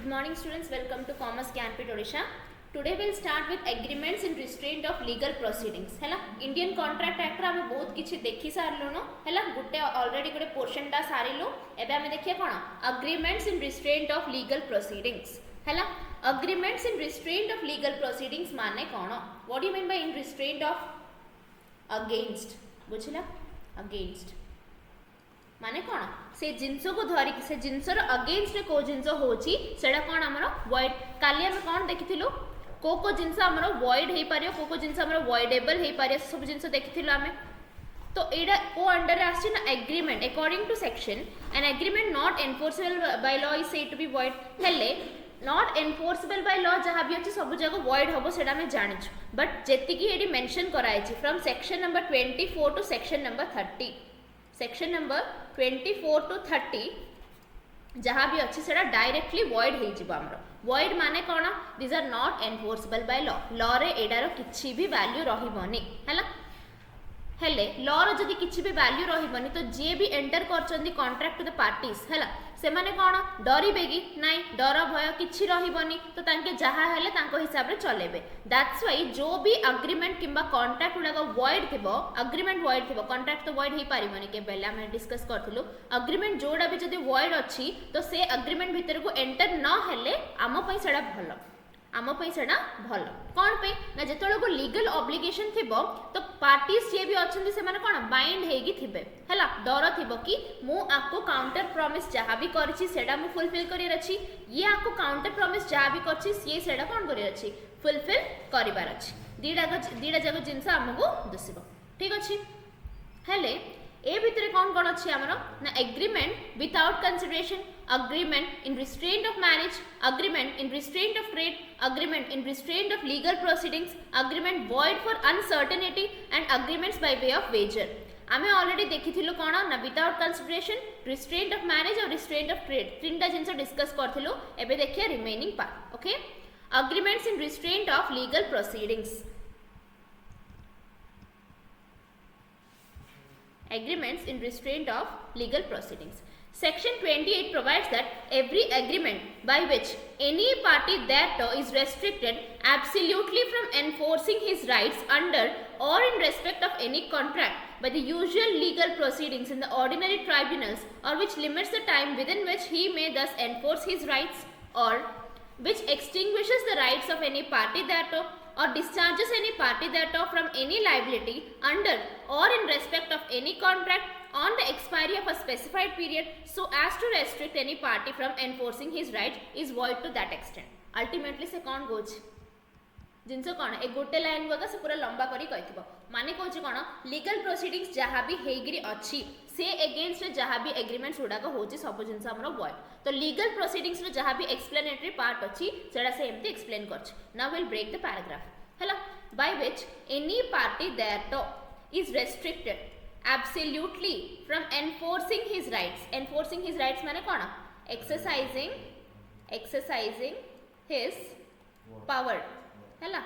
Good morning students, welcome to Commerce Campus Odisha. Today we'll start with agreements in restraint of legal proceedings. हैला Indian Contract Act रा हमें बहुत किछि देखि सारलो न हैला गुटे ऑलरेडी गुटे पोर्शन टा सारिलो एबे हमें देखिए कोन agreements in restraint of legal proceedings. हैला agreements in restraint of legal proceedings माने कोन? What do you mean by in restraint of? Against बुझिला against माने कोन से जिंसो को धरि से जिंसर अगेंस्ट को जिंसो होची सेडा कोन हमरो वॉइड काली हम कोन देखिथिलु को जिंस हमरो वॉइड हे पारियो को जिंस हमरो वॉइडेबल हे पारियो सब जिंस देखिथिलु हमें तो एडा को अंडर आछि ना agreement according to section an agreement not enforceable by law is said to be void हेले नॉट एनफोर्सेबल बाय लॉ जहाँ भी अच्छे सब जगह वॉइड हम से जानी बट जेतिकी एडी मेंशन कराई from section number 24 to section number 30 section number 24 to 30 जहाँ भी अच्छी सेटा डायरेक्टली वॉइड हो जिवो हमरो वॉइड माने कोन this are not enforceable by law law रे एडार किछि भी वैल्यू रहिबोनी हैला हेले लॉ रो जदी किछि भी वैल्यू रहिबोनी तो जे भी एंटर करचंदी कॉन्ट्रैक्ट टू द पार्टीज हैला से माने कोन डरिबे कि नाही डर भय किछि रहिबोनी तो तांके जहा हेले तांको हिसाब रे चलेबे दैट्स व्हाई जो भी एग्रीमेंट किबा कॉन्ट्रैक्ट उडा वॉइड थिबो एग्रीमेंट वॉइड थिबो कॉन्ट्रैक्ट तो वॉइड हे पारिबोनी के बेला हम डिस्कस करथिलु एग्रीमेंट जोडा भी जदी वॉइड अछि तो से एग्रीमेंट भीतर को एंटर न हेले आमो पई सेडा भलो आम पैसा भल कौन पे ना जिते को लीगल ऑब्लिगेशन थिबो तो पार्टीज जे भी अच्छे से माने कौन बाइंड हेगी थिबे हैला डर थिबो कि मु आपको काउंटर प्रॉमिस जहाँ भी करछि सेडा मु फुलफिल करियर अछि ये आपको काउंटर प्रॉमिस जहाँ भी करछि ये सेडा कौन करियर अछि फुलफिल करिवार अछि दीडा जगह जिंस हमको दसिबो ठीक अछि हेले ए भितरे कौन अच्छी आमर ना agreement without consideration agreement in restraint of marriage agreement in restraint of trade agreement in restraint of legal proceedings agreement void for uncertainty and agreements by way of wager आमे ऑलरेडी देखिथिलु कोन ना without consideration restraint of marriage और restraint of trade तीनटा जिंस discuss करथिलु एबे देखिए remaining part okay agreements in restraint of legal proceedings agreements in restraint of legal proceedings Section 28 provides that every agreement by which any party thereto is restricted absolutely from enforcing his rights under or in respect of any contract by the usual legal proceedings in the ordinary tribunals or which limits the time within which he may thus enforce his rights or which extinguishes the rights of any party thereto or discharges any party thereto from any liability under or in respect of any contract on the expiry of a specified period so as to restrict any party from enforcing his right is void to that extent. Ultimately से कौन गोच जिनसे कौन एक गोटे line गगा से पूरा लंबा करी कहिथिबो माने कोची कोन लीगल प्रोसीडिंग्स जहाँ भी हेगिरी अछि से अगेंस्ट जहाँ भी एग्रीमेंट्स उडाक होची सब जिनस हमरो वॉइड तो लीगल प्रोसीडिंग्स रो जहाँ भी एक्सप्लेनेटरी पार्ट अछि सेडा से एमती एक्सप्लेन करछ now will break the paragraph हैला by which any party thereto is restricted absolutely from enforcing his rights माने कौन exercising his power हैला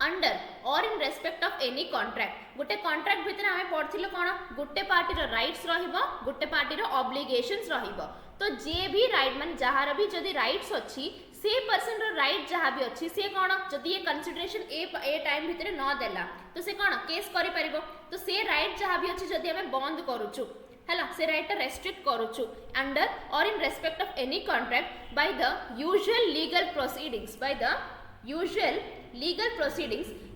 under or in respect of any contract गोटे कॉन्ट्रैक्ट भितर हमें पढ़थिलो कोन गोटे पार्टी रो राइट्स रहिबो गोटे पार्टी रो ऑब्लिगेशंस रहिबो तो जे भी राइट मान जहार भी जदी राइट्स अछि से पर्सन रो राइट जहाँ भी अच्छी से कौन जदि ये कंसिडरेशन ए टाइम भितर न देला तो से कौन केस करि परिबो तो से राइट जहाँ भी अच्छी जदि हमें बंद करूछु हैला से right restrict करूछु under or in respect of any contract by the usual legal proceedings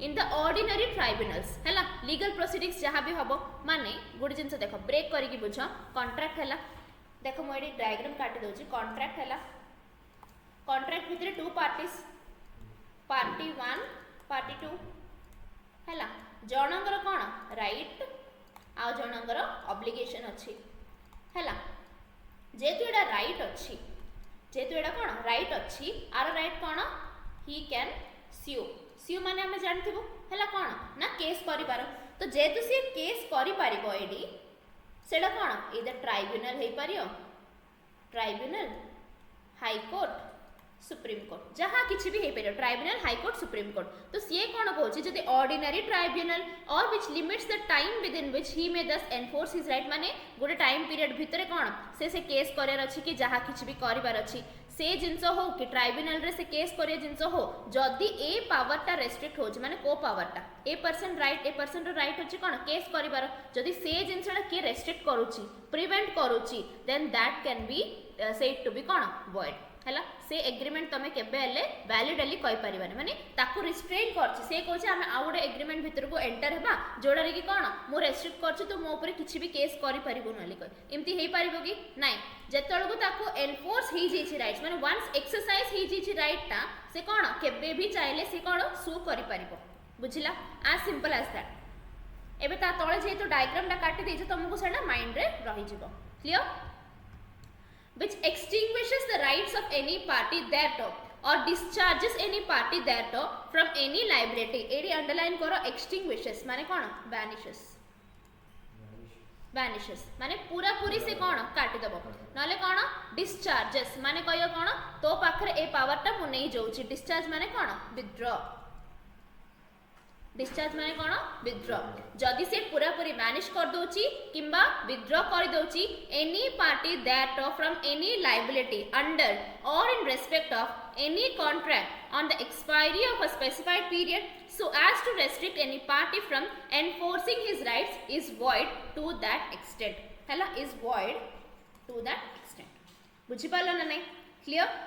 in the ordinary tribunals हैला लीगल प्रोसीडिंग्स जहाँ भी हबो माने गुड जिंस देखो ब्रेक करिकि बुझ कॉन्ट्रैक्ट हैला देखो मो एडी डायग्राम काटि दोछि कॉन्ट्रैक्ट हैला कॉन्ट्रैक्ट भितर टू पार्टीज पार्टी 1 पार्टी 2 हैला जनकर कोन राइट आ जनकर ऑब्लिगेशन अछि हैला जेतु एडा राइट अछि जेतु एडा कोन राइट अछि आर राइट कोन ही कैन स्यू माने हम जानथिबो हैला कोन ना केस करिबार तो जेतु से केस करि पारिबो एडी सेडा कोन इधर ट्राइब्यूनल हे पारियो tribunal high court supreme court जहाँ किसी भी हो ट्राइब्यूनल हाईकोर्ट सुप्रीम कोर्ट तो सी कौन कौन जदि ऑर्डिनरी ट्राइब्यूनल और which limits the time within which he may thus enforce his right माने गोटे टाइम पीरियड भितर कौन से केस करार अच्छी कि जहाँ किसी भी करार अच्छी से जिनस हो कि ट्राइब्यूनल रे से केस करिया जिनस हो जदि ए पावरटा रेस्ट्रिक्ट हो माने को पावरटा ए पर्सन राइट अच्छे कौन केस करिवार जदि से जिनसटा किए रेस्ट्रिक्ट करुच्ची प्रिवेंट करुच्ची then that can be said to be कौन वॉइड है से एग्रीमेंट तुम केबे वैलिडली कहीपर माने ताकू रिस्ट्रेन करछि से कहछि आमे आ गोटे एग्रीमेंट भितर को एंटर हेबा जोड़ा कि कौन मु रेस्ट्रिक्ट करछि तो मो ऊपर किछि भी केस करि परिबो नली कह एमती हेई परिबो कि नाही जेतळको ताकू एनफोर्स ही जेछि राइट्स माने वंस एक्सरसाइज ही जेछि राइट टा से कौन केबे भी चाहिले से कौन सु करि परिबो बुझिला आज सिंपल एज दैट एबे ता तळे जे तो डायग्राम टा काटि देछि तुमको सेटा माइंड रे रहि जिवो clear which extinguishes the rights of any party thereto or discharges any party thereto from any liability एडी अंडरलाइन करो extinguishes माने कौन vanishes माने पूरा पूरी से कौन काटी दबो नले कौन discharges माने कहियो कौन तो पाखरे ए पावर टा मु नहीं जाउची discharge माने कौन withdraw डिस्चार्ज माने कौन विथड्रॉ जदि से पूरा पूरी मैनेज कर दोची किंबा विथड्रॉ कर दोची any party that from any liability under or in respect of any contract on the expiry of a specified period so as to restrict any party from enforcing his rights is void to that extent हैला is void to that extent बुझी पालो ना नहीं clear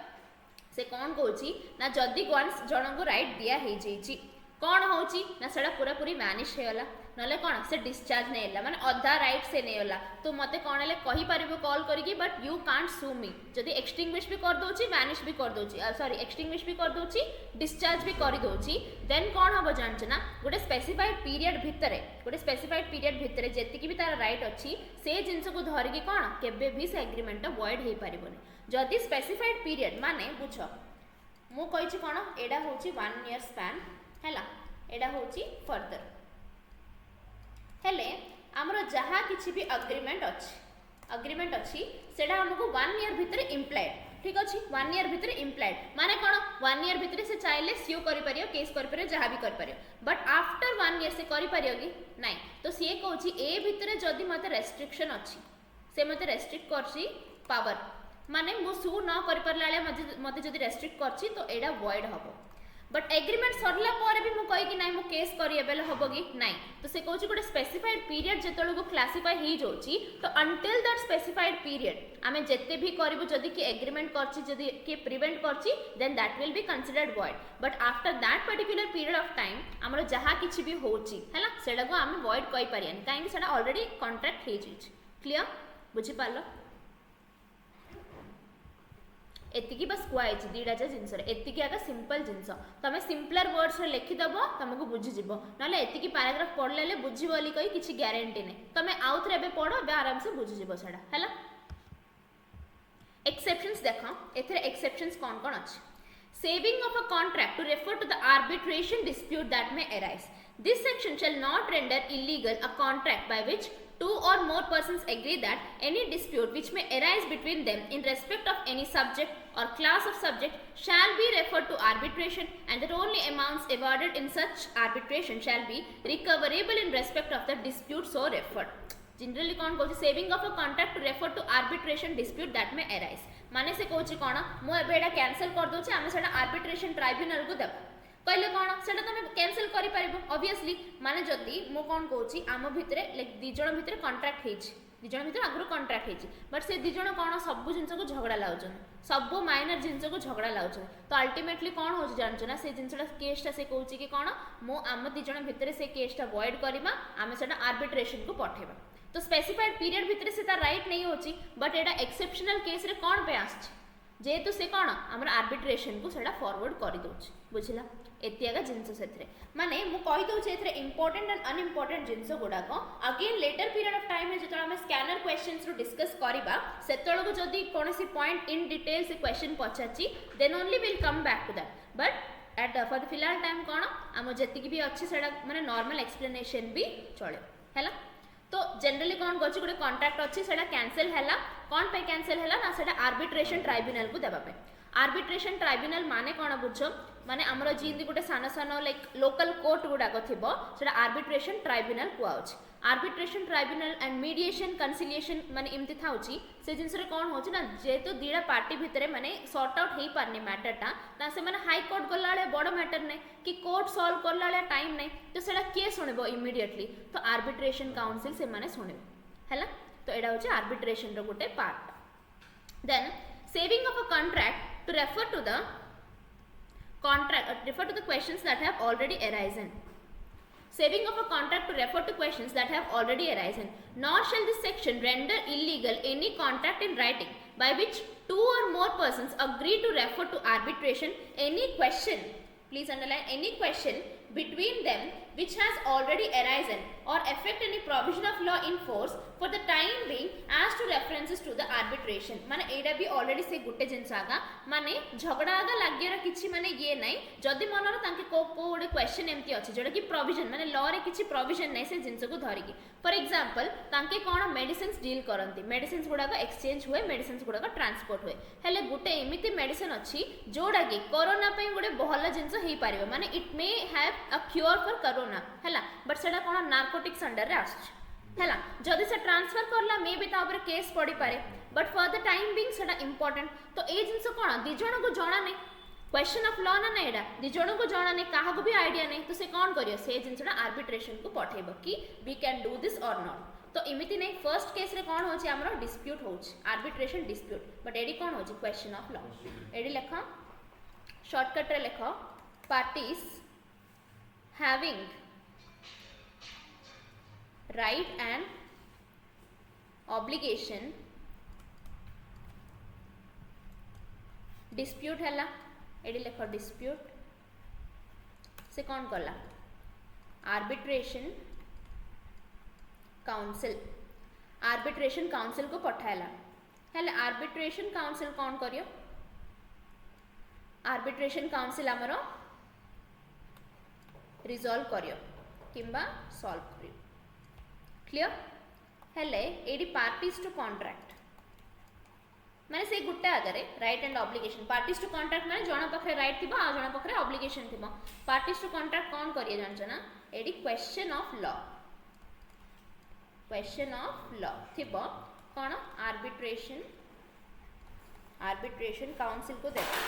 से कौन कहूची ना जदि once जन को राइट दिया हे जेची कौन होची ना सेटा पूरा पूरी मैनेज हेला नले कौन से डिस्चार्ज नहीं होला माने अधा राइट से नहीं होला तो मते कौन ले कहि परिबो कॉल करिकी बट यू कांट सू मी जदि एक्सटिंग्विश भी कर दोची मैनेज भी कर दोची सॉरी एक्सटिंग्विश भी कर दोची डिस्चार्ज भी कर दोची देन कौन हबो जानछ ना गोटे स्पेसिफाइड पीरियड भितरे जेतिकी भी तार राइट अछि से जिंस को धरि की कौन केबे भी से एग्रीमेंट वॉइड हे परिबोनी जदि स्पेसिफाइड पीरियड माने बुझ मु कहिछि कौन एडा होची 1 ईयर स्पैन हैला एडा होची फर्दर हेले हमरो जहाँ किछि भी अग्रीमेंट अच्छी सेटा हमको 1 ईयर भितर इम्प्लाइड ठीक अच्छी 1 ईयर भितर इम्प्लाइड माने कौन 1 ईयर भितर से चाहिले सीओ करि परियो केस करि परियो जहाँ भी करि परियो बट आफ्टर 1 ईयर से करि परियो कि नाही तो सी कहूची ए भितर जदि मते रेस्ट्रिक्शन अच्छी से मते रेस्ट्रिक्ट करची पावर माने मु सु न करि परलाले मते जदि रेस्ट्रिक्ट करची तो एडा वॉइड हबो बट एग्रीमेंट सरला पर भी मु कहि कि नाही मु केस करी एबेले हबो कि नाही तो से कहूची गोटे स्पेसिफाइड पीरियड जेतळो को क्लासिफाई हे जोची तो अंटिल दैट स्पेसिफाइड पीरियड आमे जेते भी करबो जदि कि एग्रीमेंट करची जदि कि प्रिवेंट करची then that will be considered void but after that particular period of time हमरो जहा किछि भी होची हैला सेडा को आमे वॉइड कहि परियन काहे कि सेडा ऑलरेडी कॉन्ट्रैक्ट हे जोची क्लियर बुझी पालो एतिकी बस कुआई दीटा जिनस एतिकी आगे सिंपल जिनस तुम सिंपलर वर्ड्स लिखिदेव तुमको बुझीज ना एतिकी पैराग्राफ पढ़ले बुझी बोली कही किसी ग्यारंटी नहीं तुम आउ थे पढ़ आराम से बुझीज सेटा है एक्सेप्शंस देख ए एक्सेप्शंस कौन कौन अच्छे saving of a contract to refer to the arbitration dispute that may arise this section shall not render illegal a contract by which two or more persons agree that any dispute which may arise between them in respect of any subject or class of subject shall be referred to arbitration and that only amounts awarded in such arbitration shall be recoverable in respect of the dispute so referred. Generally कौन कहूँ saving of a contract to refer to arbitration dispute that may arise माने से कहूँ कौन मुझे एटा cancel कर दूसरी आम से आर्बिट्रेशन ट्राइब्यूनल को देव कहले कौन से तुम कैंसल कर ऑब्वियसली माने जदि मु कौन कहूँ आम भितर दिज भितर कॉन्ट्रैक्ट दिज भितर आगु कॉन्ट्रैक्ट होती बट से दिज कौन सब जिन को झगड़ा लाउन सब माइनर जिन को झगड़ा लाउन तो अल्टीमेटली कौन हो जानछ ना से जिनटा केसटा से कहूँ कि कौन मु आम दिज भितर से केसटा वॉइड करवा आम से आर्बिट्रेशन को पठेबा तो स्पेसिफाइड पीरियड भितर से तार राइट नहीं होची बट एटा एक्सेप्शनल केस रे कौन पे आछ जेहेतु से कौन आम आर्बिट्रेशन को सेटा फॉरवर्ड कर दउछ बुझिला एतियागा जिनस से माने मु कहि दउछ एथरे इंपोर्टेंट एंड अनइम्पोर्टेंट जिनस गुडाक again later period of time में जतो हम स्कैनर क्वेश्चंस रो डिस्कस करबा सेतळ को जदी कोनसी पॉइंट इन डिटेल से क्वेश्चन पछाची then only will come back to that but at for the फिलहाल टाइम कौन आम जेतिकी भी अच्छी सेटा माने नॉर्मल एक्सप्लेनेशन भी चले हैला तो जनरली कौन कर गोटे कॉन्ट्रैक्ट अच्छी से कैंसल है कौन पे कैंसल है ना से आर्बिट्रेशन ट्राइब्यूनल को देवा आर्बिट्रेशन ट्राइब्यूनल माने कौन बुझ माने आमर जी गोटे सान सान लाइक लोकल कोर्ट गुड़ाक थो से आर्बिट्रेशन ट्राइब्यूनल कहूँ आर्बिट्रेशन ट्राइब्यूनल एंड मीडिएशन कनसिलिएशन माने इमती था से जिनस कौन हो जेहेतु दीटा पार्टी भितर माने सॉर्ट आउट हो पारनी मैटरटा ना से माने हाई कोर्ट गला बड़ मैटर नहीं कि कोर्ट सॉल्व करला टाइम नहीं तो सेटा किए शुणव इमिडिएटली तो आर्बिट्रेशन काउंसिल से माने शुणव है तो यहाँ हूँ आर्बिट्रेशन रो गोटे part then saving of a contract to refer to the questions that have already arisen. Saving of a contract to refer to questions that have already arisen. Nor shall this section render illegal any contract in writing by which two or more persons agree to refer to arbitration any question. Please underline any question between them which has already arisen or affect any provision of law in force for the time being as to references to the arbitration. माने एडा भी already से गुटे जिंस आगा माने झगड़ा आगा लागियर किछि माने ये नै जदी मनर तांके को गोटे क्वेश्चन एमती अछि जोडा कि प्रोविजन माने लॉ रे किछि प्रोविजन नै से जिंस को धरि कि फॉर एग्जांपल तांके कोन मेडिसिन्स डील करंती मेडिसिन्स गुडा का एक्सचेंज हुए मेडिसिन्स गुडा का ट्रांसपोर्ट हुए हेले गुटे एमिति मेडिसिन अछि जोडा कि कोरोना पे गुटे बहल जिंस हेई पारिबो माने it may have a cure for corona हैला बट सेटा कोन नार्कोटिक्स अंडर रे आछि हैला जदि से ट्रांसफर करला मे भी ता ऊपर केस पड़ी पारे but for the time being सेटा इंपोर्टेंट तो ए जिंस कोन दि जण को जणा नै क्वेश्चन ऑफ लॉ ना एडा दि जण को जणा नै काहा को भी आईडिया नै तो से कोन करियो से जिंसटा आर्बिट्रेशन को पठेबो कि वी कैन डू दिस और नॉट तो एमिति नै फर्स्ट केस रे कोन होची हमरो डिस्प्यूट होची आर्बिट्रेशन डिस्प्यूट बट एडी कोन होची क्वेश्चन ऑफ लॉ एडी लेखा शॉर्टकट रे लेखो parties having right and obligation dispute है एडी लेख dispute से कौन कला arbitration council को पठाला हेले arbitration council कौन करियो arbitration council हमरो resolve करियो किंबा solve करियो क्लियर हेले एडी पार्टीज टू कॉन्ट्रैक्ट माने से गुट्टे आगरे right and obligation parties to contract माने जण पखरे राइट थिबो आ जण पखरे ऑब्लिगेशन थिबो पार्टीज टू कॉन्ट्रैक्ट कौन करिए जानछ ना एडी क्वेश्चन ऑफ लॉ थिबो कोन आर्बिट्रेशन काउंसिल को देखो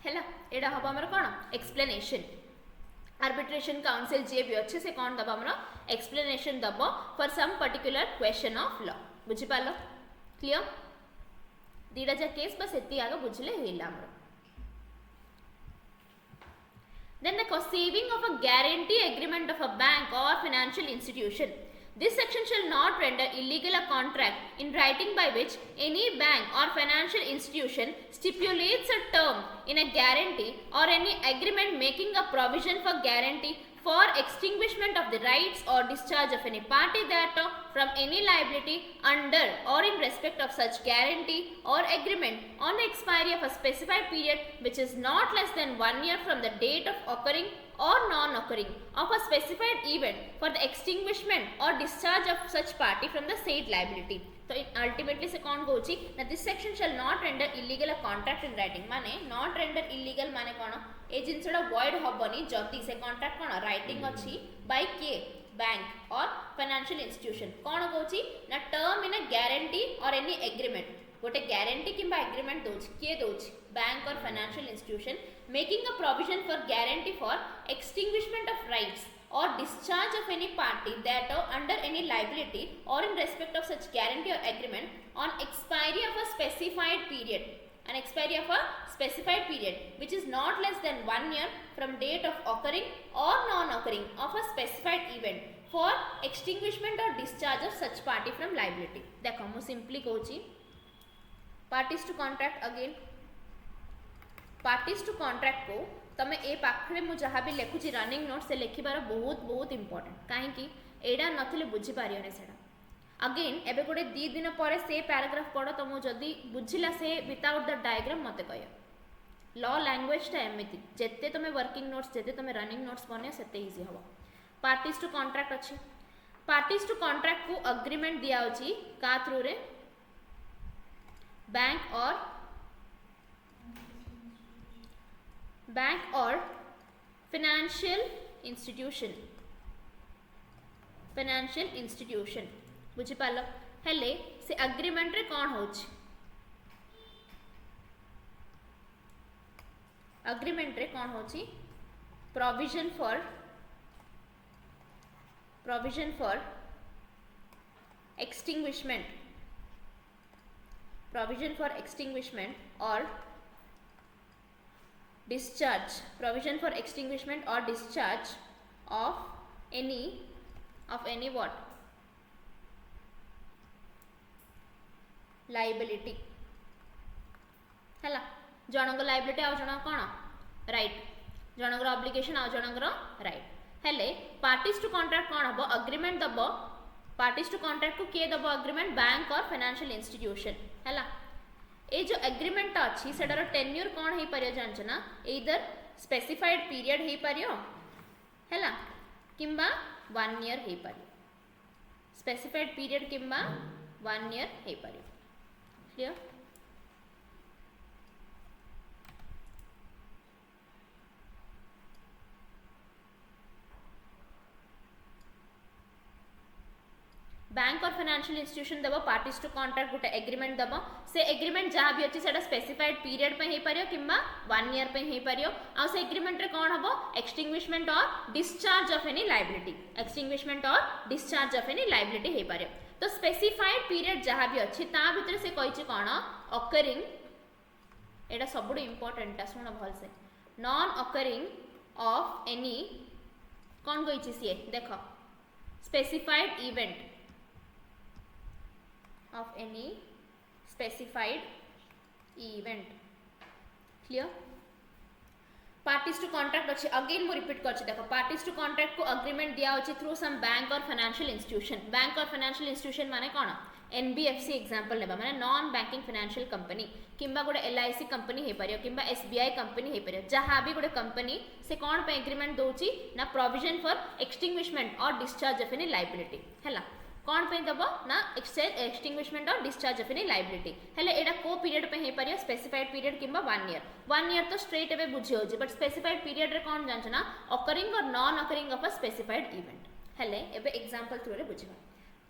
हैला एडा हबा हमर कोन एक्सप्लेनेशन आर्बिट्रेशन काउंसिल जे भी अच्छे से कौन दबा हमर एक्सप्लेनेशन दबो for some particular question of law बुझि पालो क्लियर दीडा जा केस बस एती आगे बुझले हेला हमर देन देखो saving of a guarantee agreement of a bank और financial institution. This section shall not render illegal a contract in writing by which any bank or financial institution stipulates a term in a guarantee or any agreement making a provision for guarantee for extinguishment of the rights or discharge of any party thereto from any liability under or in respect of such guarantee or agreement on the expiry of a specified period which is not less than 1 year from the date of occurring or non-occurring of a specified event for the extinguishment or discharge of such party from the said liability. तो ultimately से कौन कहूची ना this section shall not render illegal a contract in writing माने not render illegal माने कौन ए जिनसटा void हबनी जति से contract कौन राइटिंग अछि बाय के बैंक और फाइनेंशियल इंस्टीट्यूशन कौन कहूची ना टर्म इन अ गारंटी और एनी एग्रीमेंट गोटे गारंटी किंबा एग्रीमेंट दोछि के दोछि बैंक और financial institution making a provision for guarantee for extinguishment of rights or discharge of any party that are under any liability or in respect of such guarantee or agreement on expiry of a specified period, an expiry of a specified period which is not less than 1 year from date of occurring or non-occurring of a specified event for extinguishment or discharge of such party from liability. देखो मु simply कहूची parties to contract again parties to contract को तमे ए पाखरे मु जहाँ भी लिखुची running note से लिखिबार बहुत बहुत इंपोर्टेंट कहीं एडा नथिले बुझी पारियोने सेडा अगेन एबे गोटे 2 दिन पर से पैराग्राफ पढ़ो तो मु जदी बुझिला से विदाउट द डायग्राम मते कहियो लॉ लैंग्वेज टा एमिति जेते तमे वर्किंग नोट्स जेते तमे रनिंग नोट्स बने सेते इजी हबो पार्टीज टू कॉन्ट्रैक्ट अछि पार्टीज टू कॉन्ट्रैक्ट को अग्रीमेंट दिया होची का थ्रू रे बैंक और फाइनेंशियल इंस्टीट्यूशन बुझी पाल हेले से अग्रीमेंट रे कौन होची अग्रीमेंट रे कौन होची provision for extinguishment or discharge of any what liability हैला जनक लाइबिलिटी आ जन कौन राइट जनकर ऑब्लिगेशन आ जनकर राइट हेले पार्टीज टू कॉन्ट्रैक्ट कौन हम अग्रीमेंट दब पार्टीज टू कॉन्ट्रैक्ट को किए दब अग्रीमेंट बैंक और फाइनेंशियल इंस्टीट्यूशन हैला ए जो एग्रीमेंट अच्छी सेटार टेन्यूर कौन हो पार जान ना इधर स्पेसिफाइड पीरियड हो पार हैला किंबा 1 ईयर हो पार स्पेसिफाइड पीरियड किंबा 1 ईयर हो पार क्लियर बैंक और फाइनेंशियल इंस्टीट्यूशन दबो पार्टीज टू कॉन्ट्रैक्ट गोटे एग्रीमेंट दबो से एग्रीमेंट जहाँ भी अच्छी सेटा स्पेसिफाइड पीरियड पे हो पारियो किंबा 1 ईयर पे हो पारियो आ से एग्रीमेंट रे कौन हबो एक्सटिंग्विशमेंट और डिस्चार्ज ऑफ एनी लायबिलिटी हो पारियो तो स्पेसिफाइड पीरियड जहाँ भी अच्छी ता भीतर से कहिछि कौन अकरिंग एटा सबुड इंपोर्टेंट ता सुन भल से नॉन अकरिंग ऑफ एनी कौन कहिछि सी देखो specified event of any specified event clear parties to contract अच्छे अगेन मु रिपीट करछि देखो parties to contract को अग्रीमेंट दिया होछि थ्रू सम बैंक और फाइनेंशियल इंस्टीट्यूशन माने कोन एनबीएफसी एग्जांपल लेबा माने नॉन बैंकिंग फाइनेंशियल कंपनी किंबा गोटे एलआईसी कंपनी हे परियो किंबा एसबीआई कंपनी हे परियो जहां भी गोटे कंपनी से कोन पे एग्रीमेंट दोछि ना प्रोविजन फॉर एक्सटिंग्विशमेंट और डिस्चार्ज ऑफ एनी लायबिलिटी हैला कौन पे दबो ना एक्सटिंग्विशमेंट और डिस्चार्ज ऑफ एनी लायबिलिटी हेले एडा को पीरियड पे हे परियो स्पेसिफाइड पीरियड किंबा 1 ईयर तो स्ट्रेट एवे बुझी होजी बट स्पेसिफाइड पीरियड रे कौन जानछ ना अकरिंग और non occurring of a specified event हेले एबे एग्जांपल थ्रू रे बुझिबा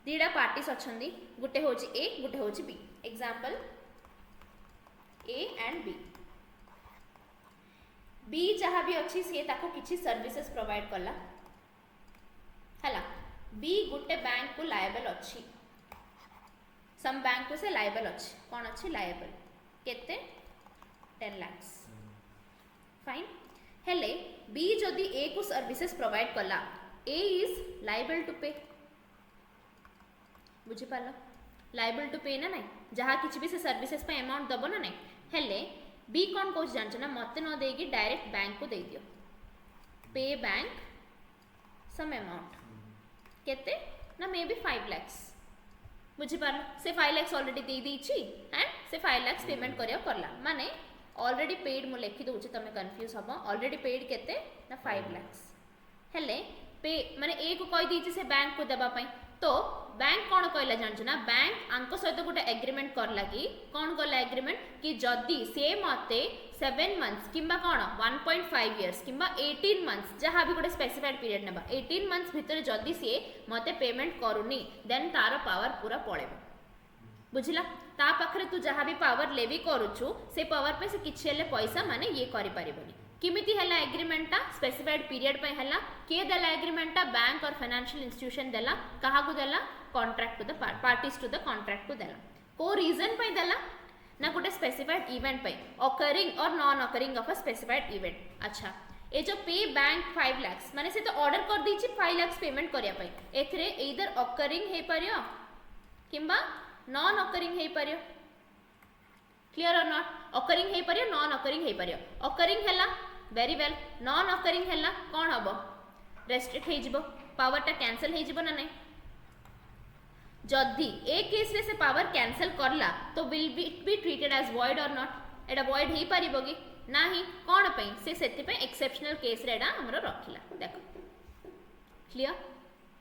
दीडा पार्टीज अछंदी गुटे होची ए गुटे होची B example A and B जहाँ भी अच्छी सी ताको किछि सर्विसेज प्रोवाइड करला हला बी गुटे बैंक को लायबल अच्छी सम बैंक को से लायबल अच्छी कौन अच्छी लायबल केते 10 लाख फाइन हेले बी जदि ए को सर्विसेज प्रोवाइड कला ए इज लायबल टू पे बुझी पालो लायबल टू पे ना नहीं जहाँ किसी भी से सर्विसेज पे अमाउंट दबो ना नहीं हेले बी कौन कौन जानछ ना मते न देगी डायरेक्ट बैंक को दे दियो पे बैंक सम अमाउंट केते ना मे बी 5 लाख बुझी पार से 5 लाख ऑलरेडी दे दीची एंड से 5 लाख पेमेंट करियो करला माने ऑलरेडी पेड मु लिखि दोछि तमे कंफ्यूज हबो ऑलरेडी पेड केते ना 5 लाख हेले पे माने ए को कहि दीची से बैंक को देबा पई तो बैंक कौन कहला जानछ ना बैंक आंको सहित गोटे एग्रीमेंट करला कि कौन करला एग्रीमेंट कि जदी से मते 7 मंथ्स किंबा कौन 1.5 इयर्स किंबा 18 मंथ्स जहाँ भी गोटे स्पेसिफाइड पीरियड नेबा 18 मंथ्स भितर जदी से मते पेमेंट करूनी देन तार पावर पूरा पळेबो बुझिला ता पाखरे तू जहाँ भी पावर लेवी करूछु से पावर पे से किछि हेले पैसा माने ये करि परिबनी किमिति हला एग्रीमेंटा स्पेसिफाइड पीरियड पे हला के देला एग्रीमेंटा बैंक और फाइनेंशियल इंस्टीट्यूशन देला कहा को देला contract to the parties to the contract को देला को रीजन पे देला ना गोटे स्पेसिफाइड इवेंट पे ऑकरिंग और non occurring of a specified event अच्छा ए जो पे बैंक 5 लाख माने से तो ऑर्डर कर दीची 5 लाख पेमेंट करिया पई एथरे ईदर ऑकरिंग हे परियो किंबा नॉन ऑकरिंग हे परियो क्लियर और नॉट ऑकरिंग हे परियो नॉन ऑकरिंग हे परियो ऑकरिंग हैला वेरी वेल नॉन ऑकरिंग हैला कोन हबो रेस्ट्रिक्ट हे जिवो पावर टा कैंसिल हे जिवो ना नहीं जदी ए केस रे से पावर कैंसिल करला तो will be treated as void और नॉट एडा वॉइड हे परिबो कि नाही कोन पई से सेति पे एक्सेप्शनल केस रे एडा हमरो रखिला देखो क्लियर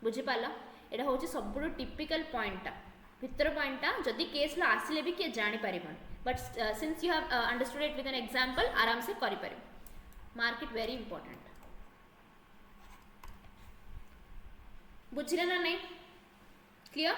बुझी पाला एटा होची सबुठु टिपिकल पॉइंटटा भितर पॉइंटटा जदि केस ला आसिले भी के जानि परिबन but since you have understood it with an example आराम से करि परिबो मार्क इट वेरी इंपोर्टेंट बुझिले ना नहीं क्लियर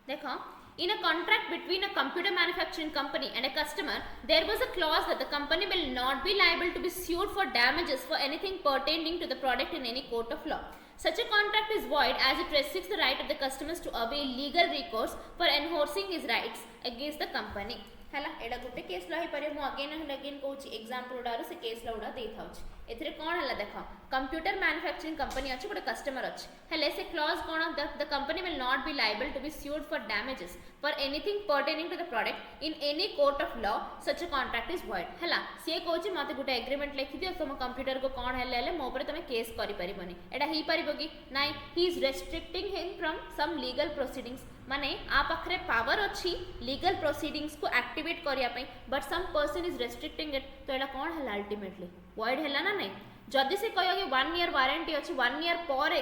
देखो in a contract between a computer manufacturing company and a customer there was a clause that the company will not be liable to be sued for damages for anything pertaining to the product in any court of law. Such a contract is void as it restricts the right of the customers to avail legal recourse for enforcing his rights against the company. हैला एडा गोटे case ला पारे मु again and again कहूची example उडारो से case ला उडा देई थाउची एथिरे कोन हला देखो कंप्यूटर मैन्युफैक्चरिंग कंपनी अछि गोटे कस्टमर अछि हेले से क्लॉज कोन the company will not be liable to be sued for damages for anything pertaining to the product in any court of law such a contract is void हैला से कहूची मते गोटे एग्रीमेंट लिखि दियो तुम कंप्यूटर को कोन हेले मो ऊपर तमे केस करि परिबोनी एडा ही परिबो कि नाइ he is restricting him from some legal proceedings माने आ पाखरे पावर अच्छी लीगल प्रोसीडिंग्स को एक्टिवेट करिया पई but some person is restricting it तो एटा कोन हला अल्टीमेटली वॉइड हला ना नहीं जदि से कहियो कि 1 ईयर वारंटी अछि 1 ईयर परे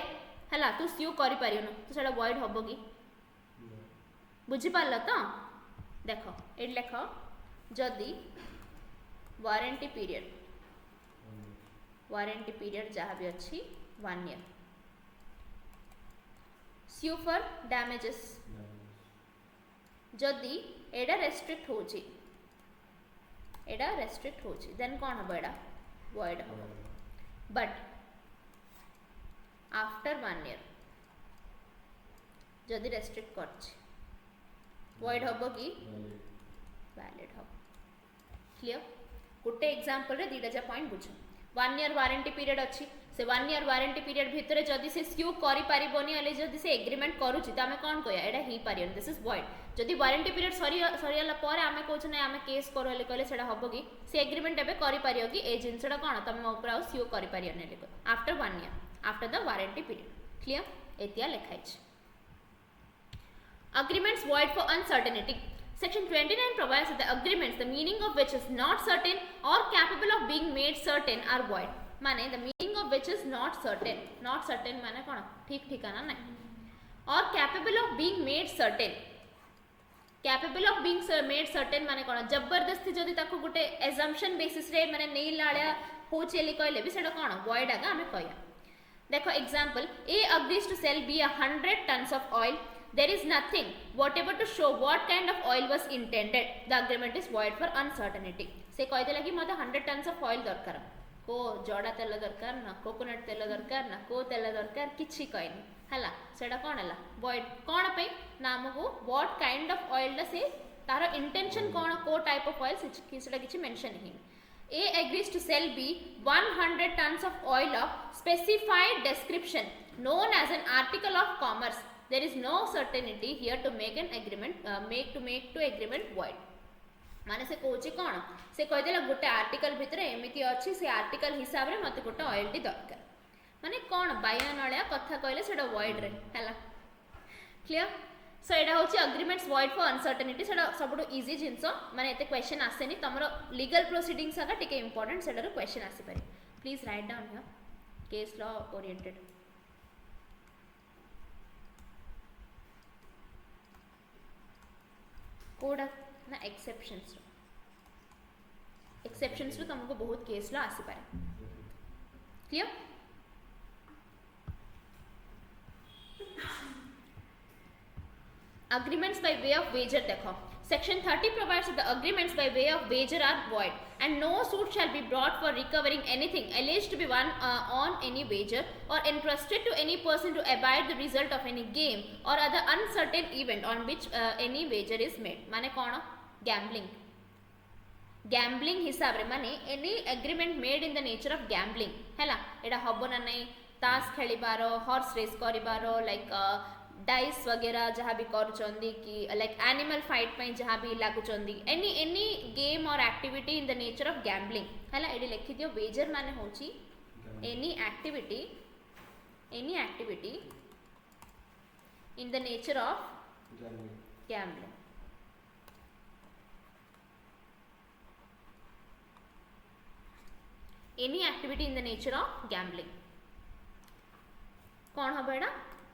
हला तू स्यू करि परियोनो तो सेटा वॉइड होबो कि बुझी पारल तो देखो एट लेखो जदि वारंटी पीरियड जहाँ भी अच्छी 1 ईयर स्यू फॉर डैमेजेस जदि एडा रेस्ट्रिक्ट होची देन कौन हम एडा वॉइड हम बट आफ्टर 1 ईयर जदि रेस्ट्रिक्ट करछि वॉइड हम कि वैलिड हम क्लियर गोटे एग्जांपल रे दीटा जा पॉइंट बुझ 1 ईयर वारंटी पीरियड अच्छी से 1 ईयर वारंटी पीरियड भितर जदि से स्यू करि पारिबोनी अले जदि से एग्रीमेंट करूची त हमें कोन कहया एडा ही पारियन दिस इज वॉइड जदि वारंटी पीरियड सरियाला परे हमें कहछ नै हमें केस करो ले कहले सेडा हबो कि से एग्रीमेंट एबे करि पारियो कि ए जिंसडा कोन तमे ऊपर आ स्यू करि पारियो नै ले after 1 year after the warranty period clear एतिया लिखाइ छ agreements void for uncertainty. Section 29 provides that the agreements, the meaning of which is not certain or capable of being made certain, are void. माने the meaning of which is not certain माने कौन ठीक ठिकाना नहीं और capable of being made certain made certain माने कौन जबरदस्ती जदि ताको गुटे assumption basis रे माने नहीं लाड़िया हो चली कहले भी सेटा कौन void आगा हमें कहया देखो example A agrees to sell B 100 tons of oil. There is nothing whatever to show what kind of oil was intended. The agreement is void for uncertainty. से कह देला कि मते 100 tons of oil दरकार को जड़ा तेल दरकार ना कोकोनट तेल दरकार ना को तेल दरकार किछि कहनी हला सेडा कोन हला void कोन पे ना हमको what kind of oil से तार intention कोन को type of oil सेडा किछि mention he A agrees to sell B 100 tons of oil of specified description known as an article of commerce. There is no certainty here to make an agreement make to agreement void. माने से कोची कोन से कह देला गोटे article भितरे एमिति अछि से आर्टिकल हिसाब रे मते गोटे ऑयल टी दरकार माने कोन बायनळिया कथा कहले सेडा void रे हला क्लियर सो एडा होची अग्रीमेंट्स void for uncertainty सेडा सबडो इजी जिंसो माने एते क्वेश्चन आसेनी तमरो लीगल प्रोसीडिंग्स आगा टिके इंपोर्टेंट सेडा रे क्वेश्चन आसी पारे please write down here case law oriented code ना एक्सेप्शंस रो तुमको बहुत केस ला आसी पारे clear agreements by way of wager देखो section 30 provides that the agreements by way of wager are void and no suit shall be brought for recovering anything alleged to be won on any wager or entrusted to any person to abide the result of any game or other uncertain event on which any wager is made माने कौन gambling हिसाब रे माने any agreement made in the nature of gambling हैला एडा हबो ना नहीं ताश खेलिबारो हॉर्स रेस करिबारो लाइक डाइस वगैरह जहाँ भी करुचंदी कि लाइक एनिमल फाइट पे जहाँ भी लागुचंदी any game or activity in the nature of gambling हैला एडी लिखि दियो वेजर माने होची any activity in the nature of gambling any activity in the nature of gambling कौन हम एटा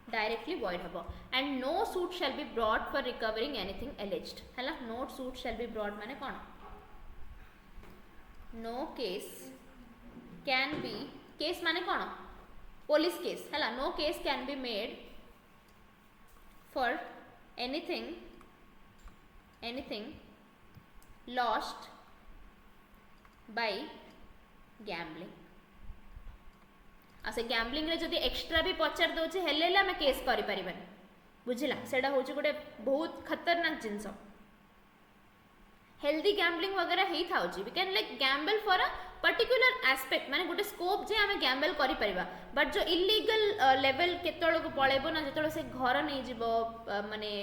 डायरेक्टली वॉइड हम and no suit shall be brought for recovering anything alleged है no suit shall be brought माने कौन no case can be case माने कौन police case है no case can be made for anything lost by gambling आ से gambling रे जदि एक्स्ट्रा भी पचार दउचे हेले आम केस करि परिबन बुझिला सेडा होचे गोटे बहुत खतरनाक जिंस हेल्दी गैम्बलिंग वगैरह ही थाउची we can like gamble for a particular aspect माने गोटे स्कोप जे आमे गैम्बल करि परिबा बट जो इलीगल लेवल केतळ को पळेबो ना जेतळ से घर नै जिवो माने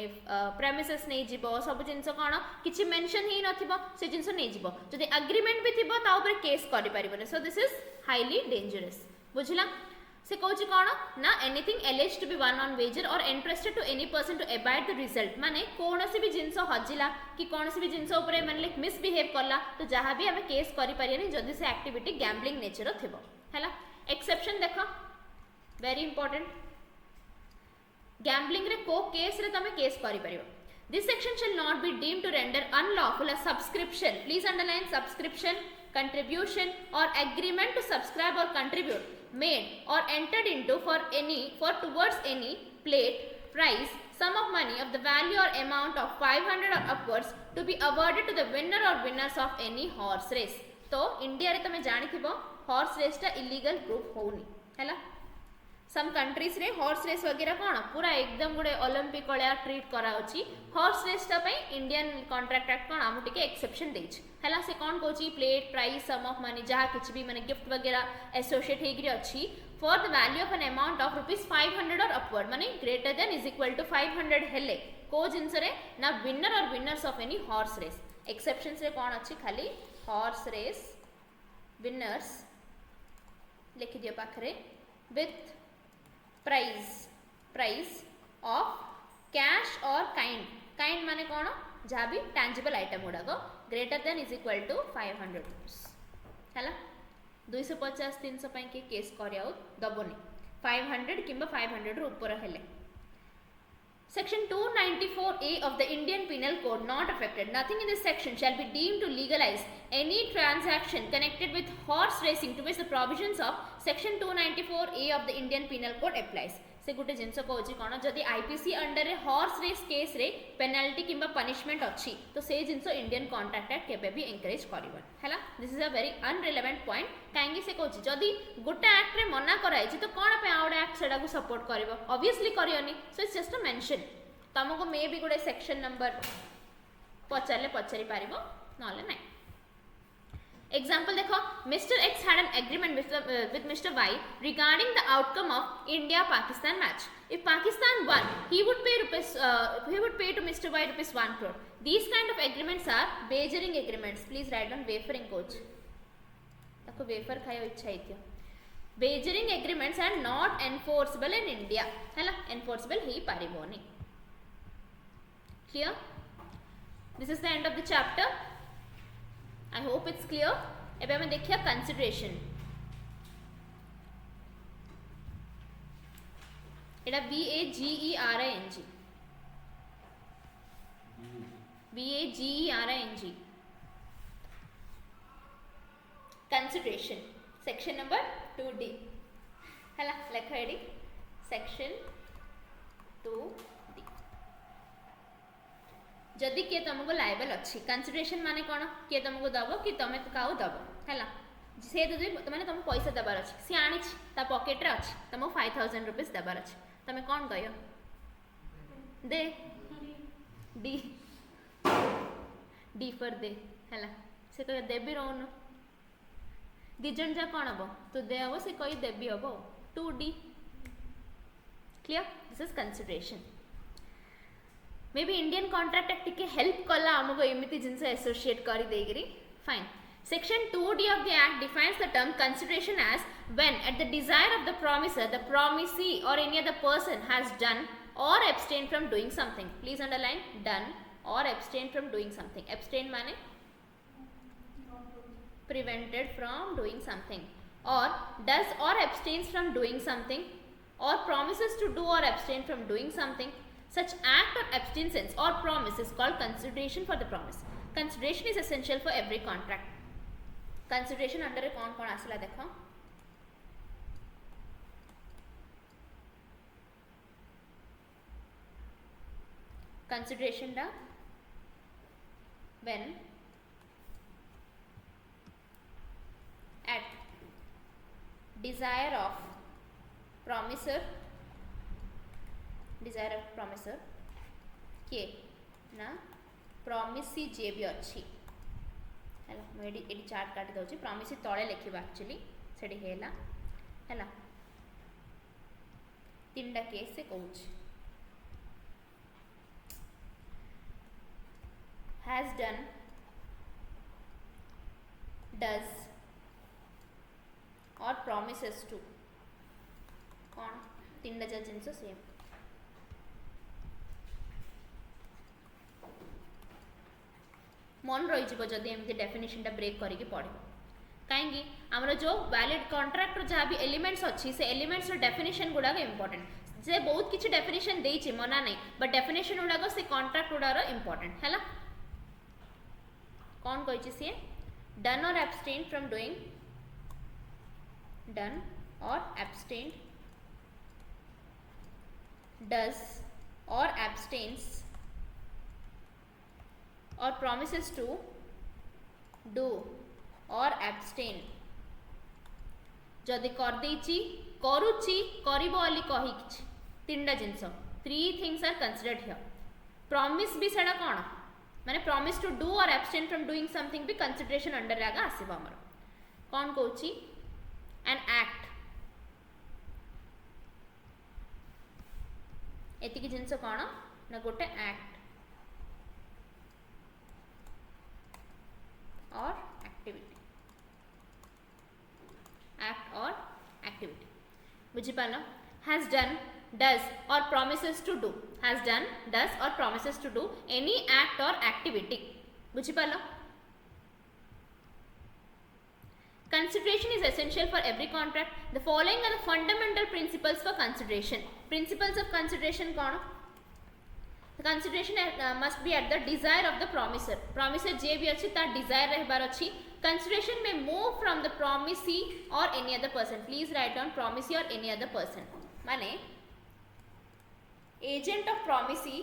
प्रेमिसेस नै जिवो सब जिंस कोन किछि मेंशन ही नथिबो से जिंस नै जिवो जदि एग्रीमेंट भी थिबो ता ऊपर केस करि परिबो so this is highly dangerous बुझिला से कहूँ कौन ना anything alleged to be won on wager or interested to any person to abide the result माने कौन सी भी जिनस हजिला कि कौन सी भी जिनस ऊपर माने लाइक मिसबिहेव कला तो जहाँ भी आमे केस करि परियानी जदि से एक्टिविटी गैम्बलिंग नेचर थिबो हैला एक्सेप्शन देखो वेरी इंपोर्टेंट गैम्बलिंग रे को केस रे तमे केस करि परिबो this section shall not be deemed to render unlawful a subscription please underline subscription contribution or agreement to subscribe or contribute made or entered into for towards any plate prize sum of money of the value or amount of 500 or upwards to be awarded to the winner or winners of any horse race तो India रे तमे जानि थिबो horse race टा illegal proof होउनी हैला some countries रे horse race वगैरह कौन पूरा एकदम गोटे ओलंपिक वाला ट्रीट कराउची हॉर्स रेस टा पई इंडियन कॉन्ट्रैक्ट एक्ट कौन आमु टिके एक्सेप्शन देछि हैला से कौन कोची plate prize sum of money जहाँ किछ भी माने गिफ्ट वगैरह एसोसिएट हेगरी अच्छी for the value of an amount of ₹500 और अपवर्ड माने greater than is equal to 500 हेले को जिंस रे ना विनर और winners of any horse race exceptions रे कौन अच्छी खाली हॉर्स रेस विनर्स लिखि दियो पाखरे with prize of cash or kind माने कौन जहाँ भी टैंजिबल आइटम गुड़ाक greater than is equal to 500 है 250 300 के केस कर दबनी 500 कि 500 ऊपर हेले Section 294A of the Indian Penal Code not affected. Nothing in this section shall be deemed to legalize any transaction connected with horse racing to which the provisions of Section 294A of the Indian Penal Code applies. से गोटे जिनस कहूँ कौन जदि IPC under रे horse race case रे penalty किंबा punishment अच्छी तो से जिनस इंडियन कॉन्ट्रैक्ट एक्ट केबे भी एनकरेज करिवन हैला this is a very irrelevant point काहेकि से कहूँ जदि गोटे एक्ट रे मना कराई तो कौन पे आउट एक्ट सेटा को सपोर्ट करिवो ऑब्वियसली करियोनी so it's just a mention तुमको मे भी गोटे सेक्शन नंबर पचारे पचारि पारिबो नले नाही Example देखो Mr. X had an agreement with Mr. Y regarding the outcome of India-Pakistan match. If Pakistan won, he would pay to Mr. Y ₹1 crore. These kind of agreements are wagering agreements. Please write down wafering coach. ताको wafer खायो इच्छा इत्यो. Wagering agreements are not enforceable in India. हैला enforceable he पारिबोनी. Clear? This is the end of the chapter. I hope it's clear. एबे हमें देखिए consideration. एटा BAGERING. BAGERING. Consideration. Section number 2D. हला लेखा AD. Section 2D. जदि किए तुमको liable अच्छी कंसिडरेशन माने कौन किए तुमको दब कि तुम काउ दब है से मैंने तुम पैसा देवार अच्छे सी आनी पकेट रे अच्छी तुमको 5000 रुपीज देवार अच्छे तुम कौन कह दे डी डी फॉर दे है से कह देवी रोन दिज जा कौन हम तू दे हम से कही देवी हम 2D clear this is consideration मे बी इंडियन कॉन्ट्रैक्ट एक्ट टिके हेल्प कला आमको एमती जिनस एसोसिएट कर देगिरी fine section 2D of the act defines the term consideration as when at the desire of the promiser the promisee or any other person has done or abstained from doing something. Please underline done or abstained from doing something. Abstain माने prevented from doing something, or does or abstains from doing something, or promises to do or abstain from doing something. Such act or abstinence or promise is called consideration for the promise. Consideration is essential for every contract. Consideration under कौन कौन आसला देखो. Consideration da when at desire of promiser किए ना promisee जे भी अच्छी है मुझे चार्ट काटी दौर promisee तले लिखा एक्चुअली से है तीन टा केस से कहूँ has done, does or promises to कौन तीन टा जिनस सेम मन रही जदि एमती डेफिनेशन ब्रेक करके पढ़ कहीं आमर जो वैलिड कॉन्ट्रैक्ट जहाँ भी एलिमेंट्स अच्छी से एलिमेंट्स डेफिनेशन गुड़ाक इंपोर्टेंट से बहुत किसी डेफिनेशन देछि मना नहीं बट डेफिनेशन गुड़ाक से कॉन्ट्रैक्ट गुड़ार इंपोर्टेंट है कौन कही सी डन और एब्सटेन फ्रॉम डूइंग डन और एब्सटेन डज और abstains or promises to do or abstain जदि कर देछि करूछि करिबो वाली कहि किछि तीनटा जिंस three things are considered here promise भी सेडा कोन माने promise to do or abstain from doing something भी कंसीडरेशन अंडर आगा आसीबो हमर कोन कहूछि एन एक्ट एतिकी जिंस कोन ना गोटे act or activity act or activity बुझी पालो has done does or promises to do has done does or promises to do any act or activity बुझी पालो consideration is essential for every contract the following are the fundamental principles for consideration principles of consideration कौन The consideration must be at the desire of the promiser. Promiser जे भी अच्छी तार desire रहबार अच्छी. Consideration may move from the promisee or any other person. Please write down promisee or any other person. माने agent of promisee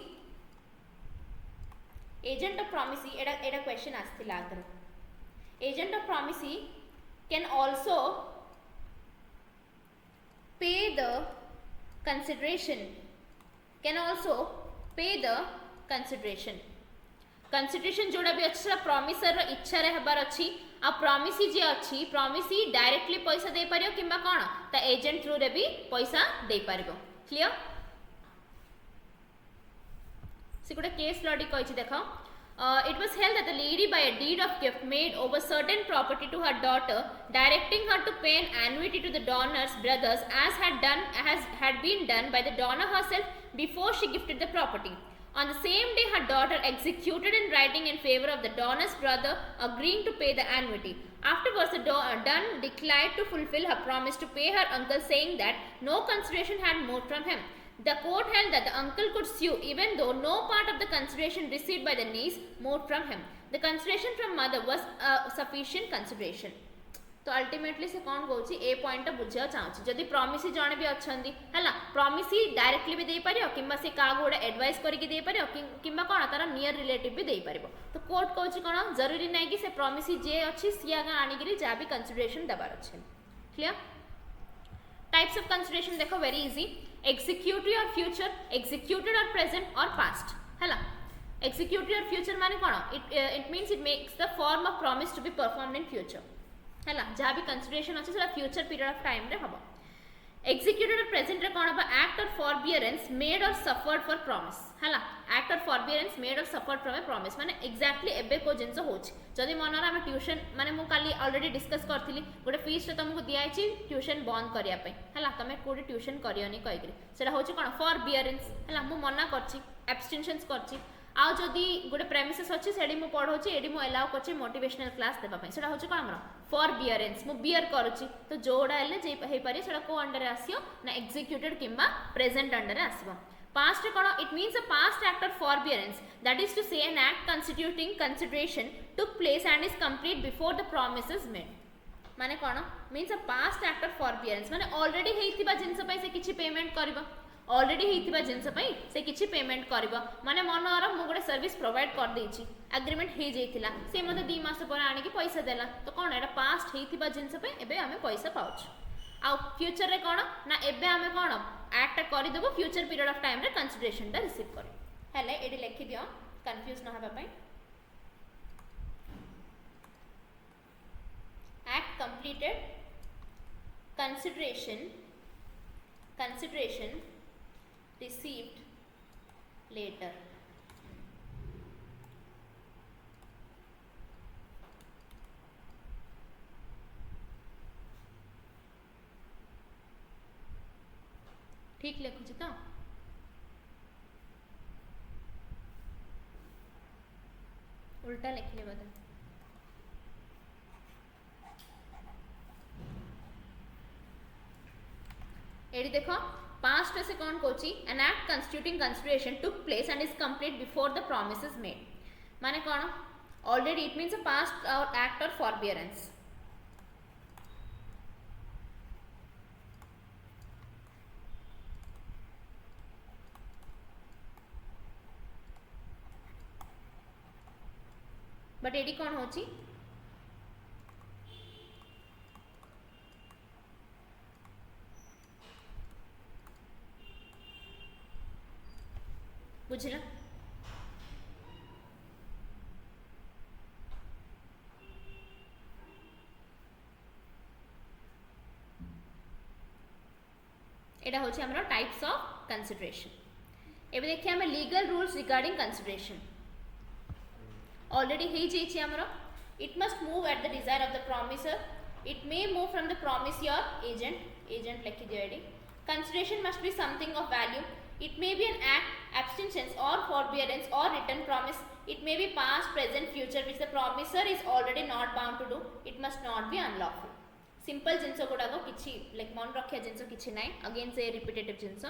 एडा question आस्थिला आदर. Agent of promisee can also pay the consideration. Can also pay the consideration जोड़ा भी अच्छा promiser रो इच्छा रहबार अच्छी आ promisee जे अच्छी प्रॉमिसी डायरेक्टली पैसा दे पारियो किंबा कोन ता एजेंट थ्रू रे भी पैसा दे पारिबो क्लियर से गोटे केस लडी कहिछि देखो it was held that the lady by a deed of gift made over certain property to her daughter directing her to pay an annuity to the donor's brothers as had been done by the donor herself before she gifted the property. On the same day her daughter executed in writing in favor of the donor's brother agreeing to pay the annuity. Afterwards the Dunn declined to fulfill her promise to pay her uncle saying that no consideration had moved from him. The court held that the uncle could sue even though no part of the consideration received by the niece moved from him. The consideration from mother was sufficient consideration. तो ultimately से कौन कहूँ ए point बुझा चाहूँ जदि promisee जड़े भी अच्छा है प्रॉमिसी डायरेक्टली भी दे पार कि से क्या गोटे एडवाइस करके दे पार कि कौन तार नियर रिलेटिव भी दे पार तो कोर्ट कहूँ कौन जरूरी ना कि से प्रॉमिसी जे अच्छी सी आगे आनिकी जहाँ भी कंसिडरेशन देवार अच्छे क्लियर टाइप्स ऑफ कंसिडरेशन देखो very easy executory or future executed or present or past है executory or future माने कौन it means it makes the form of promise to be performed in future है जहाँ भी consideration अच्छे से future period of time रे हबो executed or present रे कौन act or forbearance made or suffered for promise है act or forbearance made or suffered from a promise माने exactly एबे को जिनस होछि जदि मनरा हम ट्यूशन माने मु काली ऑलरेडी डिस्कस करथिली गोटे फीस रे तुमको दिया छि ट्यूशन बंद करिया पे हला तमे कोडी ट्यूशन करियोनी कहिकरी सेटा होछि कोन फॉरबियरेंस हला मु मना करछि एब्सटेंशंस करछि आउ जदि गोटे प्रेमिसेस अच्छी से मुझे पढ़ाऊँ ये मुझे एलाउ कर मोटिवेशनल क्लास देवाई से हूँ कौन आम फॉर बियरेन्स मु बियर करुच्ची तो जोड़ा हो पारे से अंडर आसो ना एक्जिक्यूटेड किंबा प्रेजेंट अंडर आसो past कौन it means a past act of forbearance that is to say an act constituting consideration took place and is complete before the promise is made माने कौन means a past act of forbearance माने already हेइतिबा जिंस पई से किछि payment करबा already हेइतिबा जिंस पई से किछि पेमेंट करबा माने मनर मु गोटे सर्विस प्रोवाइड कर देछि एग्रीमेंट हे जेतिला से मते 2 मास पर आनी कि पैसा देला तो कौन एटा पास्ट हेइतिबा जिंस पई एबे हमें पैसा पाउछ आ फ्यूचर रे कौन ना एबे हमें कौन एक्ट कर देबो फ्यूचर पीरियड ऑफ टाइम रे कंसीडरेशन ता रिसीव कर हेले एडी लिखि दियो कंफ्यूज न होबा पई act completed consideration received later ठीक लिखुची तो उल्टा लिखले बोधे एडी देखो पास्ट से कौन Kochi an act constituting consideration took place and is complete before the promise is made माने कौन already it means a past act और फॉरबियरेंस बट एडी कौन होची बुझला एटा होची हमरो टाइप्स ऑफ कंसिडरेशन एबे देखिए हमें legal rules regarding consideration already हे जेछि हमरो it must move at the desire of the promisor it may move from the promisor agent लिखि दियो एडी consideration must be something of value it may be an act, abstentions or forbearance or written promise. It may be past, present, future which the promisor is already not bound to do. It must not be unlawful. Simple जिनसो गुड़ाको किछि like मन रखिया जिनसो किछि नाइ again से repetitive जिनसो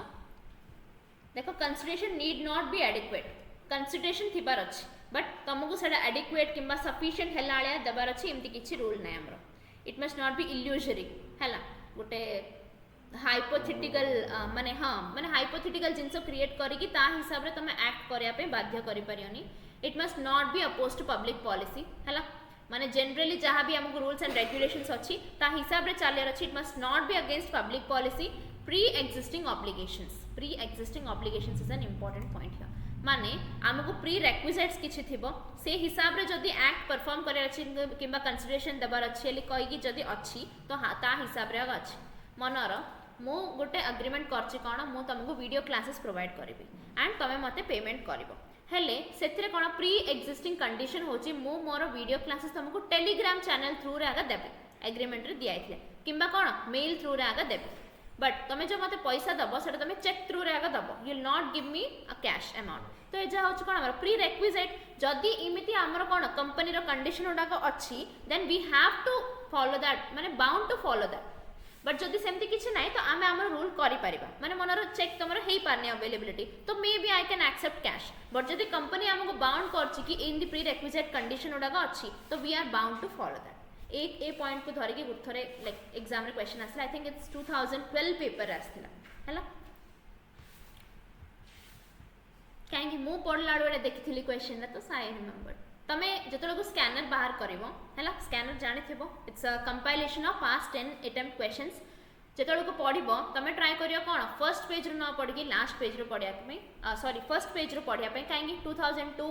देखो consideration need not be adequate. Consideration थिबार अछि but तुमको सेटा adequate किंबा sufficient हैला आलिया दबार अछि एमति किछि रूल नाइ हमरो. It must not be illusory हैला गोटे हाइपोथेटिकल माने हाँ माने हाइपोथेटिकल जिनस क्रिएट करिकी ता हिसाब रे तमे एक्ट करिया पे बाध्य करि परियोनी it must not be oppose to public policy हैला माने जनरली जहाँ भी हमको रूल्स एंड रेगुलेशंस अच्छी ता हिसाब रे चलियर अच्छी it must not be against public policy pre existing obligations is an important point here माने हमको प्री रेक्विजिट्स किछि थिबो से हिसाब रे जदी एक्ट परफॉर्म करे अछि किबा कंसीडरेशन देबार अछि एली कहि कि जदी अछि तो ता हिसाब रे अछि मनर मु गोटे एग्रीमेंट करछि कोन मु तुमको वीडियो क्लासेस प्रोवाइड करिवि एंड तमे मते पेमेंट करिवो हेले सेथिरे कोन प्री एक्जिस्टिंग कंडीशन होछि मु मोर वीडियो क्लासेस तुमको टेलीग्राम चैनल थ्रू रे आगा देबे एग्रीमेंट रे दियाइथिले किंबा कोन मेल थ्रू रे आगा देबे बट तमे जो मते पैसा दबो सेटा तमे चेक थ्रू रे आगा दबो you will not give me a cash amount तो एजा होछि कोन हमर प्री रिक्विजिट जदी इमिति हमर कोन कंपनी रो कंडीशन उडाको अछि then we have to follow that माने bound to follow that but जदि सेमती किछि नाही तो आमे हमर रूल करि परिबा माने मनर चेक तमर हेई पारने अवेलेबिलिटी तो may be I can accept cash but जदि कंपनी हमको बाउंड करछि कि in the prerequisite condition उडाको अछि तो we are bound to follow that एक ए पॉइंट को धरि कि गुथरे लाइक एग्जाम रे क्वेश्चन आसला आई थिंक इट्स 2012 पेपर आस्थिला हैला काहे कि मु पढला रे देखिथिली क्वेश्चन तो आई रिमेंबर तमे जतलो को स्कैनर बाहर करिवो हैला स्कैनर जानि थिबो it's a compilation of past 10 attempt questions जतलो को पढिबो तमे ट्राई करियो कोन फर्स्ट पेज रो न पढि कि लास्ट पेज रो पढिया पे सॉरी फर्स्ट पेज रो पढिया पे काहे कि 2002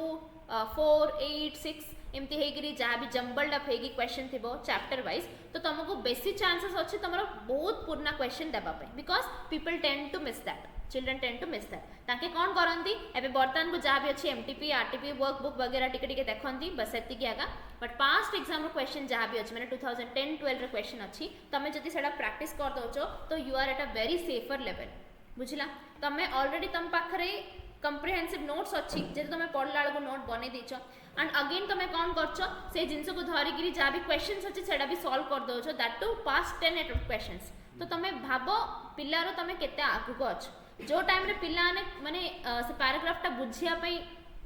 4 8 6 एमती हेगिरी जहाँ भी जम्बल्ड अप हेगी क्वेश्चन थिबो चैप्टर वाइज तो तुमको बेसी चांसेस अच्छे तुमरो बहुत पुराना क्वेश्चन देबा पे because people tend to miss that children tend to miss that ताके कौन करंती एबे बर्तमान को जहाँ भी अच्छी एमटीपी आरटीपी वर्कबुक वगैरह टिके टिके देखंती बस एतिकी आगा बट पास्ट एग्जाम रो क्वेश्चन जहाँ भी अच्छे मैंने 2010-12 रो क्वेश्चन अच्छी तमे जदि सेटा प्रैक्टिस कर दोचो तो you are at a very safer level बुझला तमे ऑलरेडी तम पाखरे कंप्रिहेंसिव नोट्स अच्छी जे तुम पढ़ला बेलू नोट बन दीच एंड अगेन तुम कौन कर से जिनस को धरिकी जहाँ भी क्वेश्चन अच्छे से भी सॉल्व कर दौच दैट टू पास 10 क्वेश्चन तो तुम भाव पिलार तुम केते आगुक अच्छ जो टाइम रे पिला माने से पैराग्राफटा बुझिया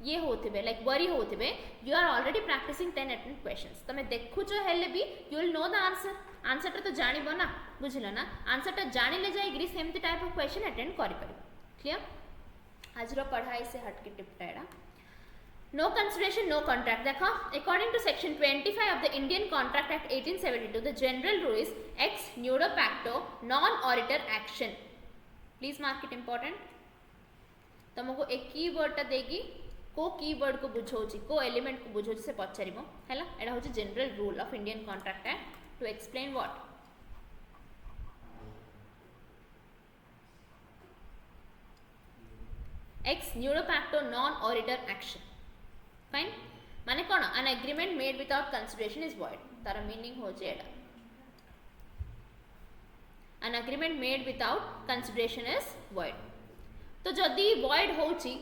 ये होते लाइक वरी होते you are already practicing 10 attempt questions तुम देखुच हेले भी you will know the answer answer तो जानिब ना बुझिल ना आंसर जानिले जाइए सेमती टाइप ऑफ क्वेश्चन अटेंड कर क्लियर आज पढ़ाई से हटके टिप्टा एड़ा नो कंसिडरेशन नो कॉन्ट्रैक्ट देखो according to section 25 of the Indian contract act 1872 the general rule is ex nudo pacto non oritur action please mark it important तुमको एक कीवर्ड टा देगी को कीवर्ड को बुझाऊँ को एलिमेंट को बुझाऊँ से पचार है एटा हूँ general rule of Indian contract act to explain what ex nudo pacto non oritur action fine माने कौन an agreement made without consideration is void तार मीनिंग हो एटा an agreement made without consideration is void तो जदि void होची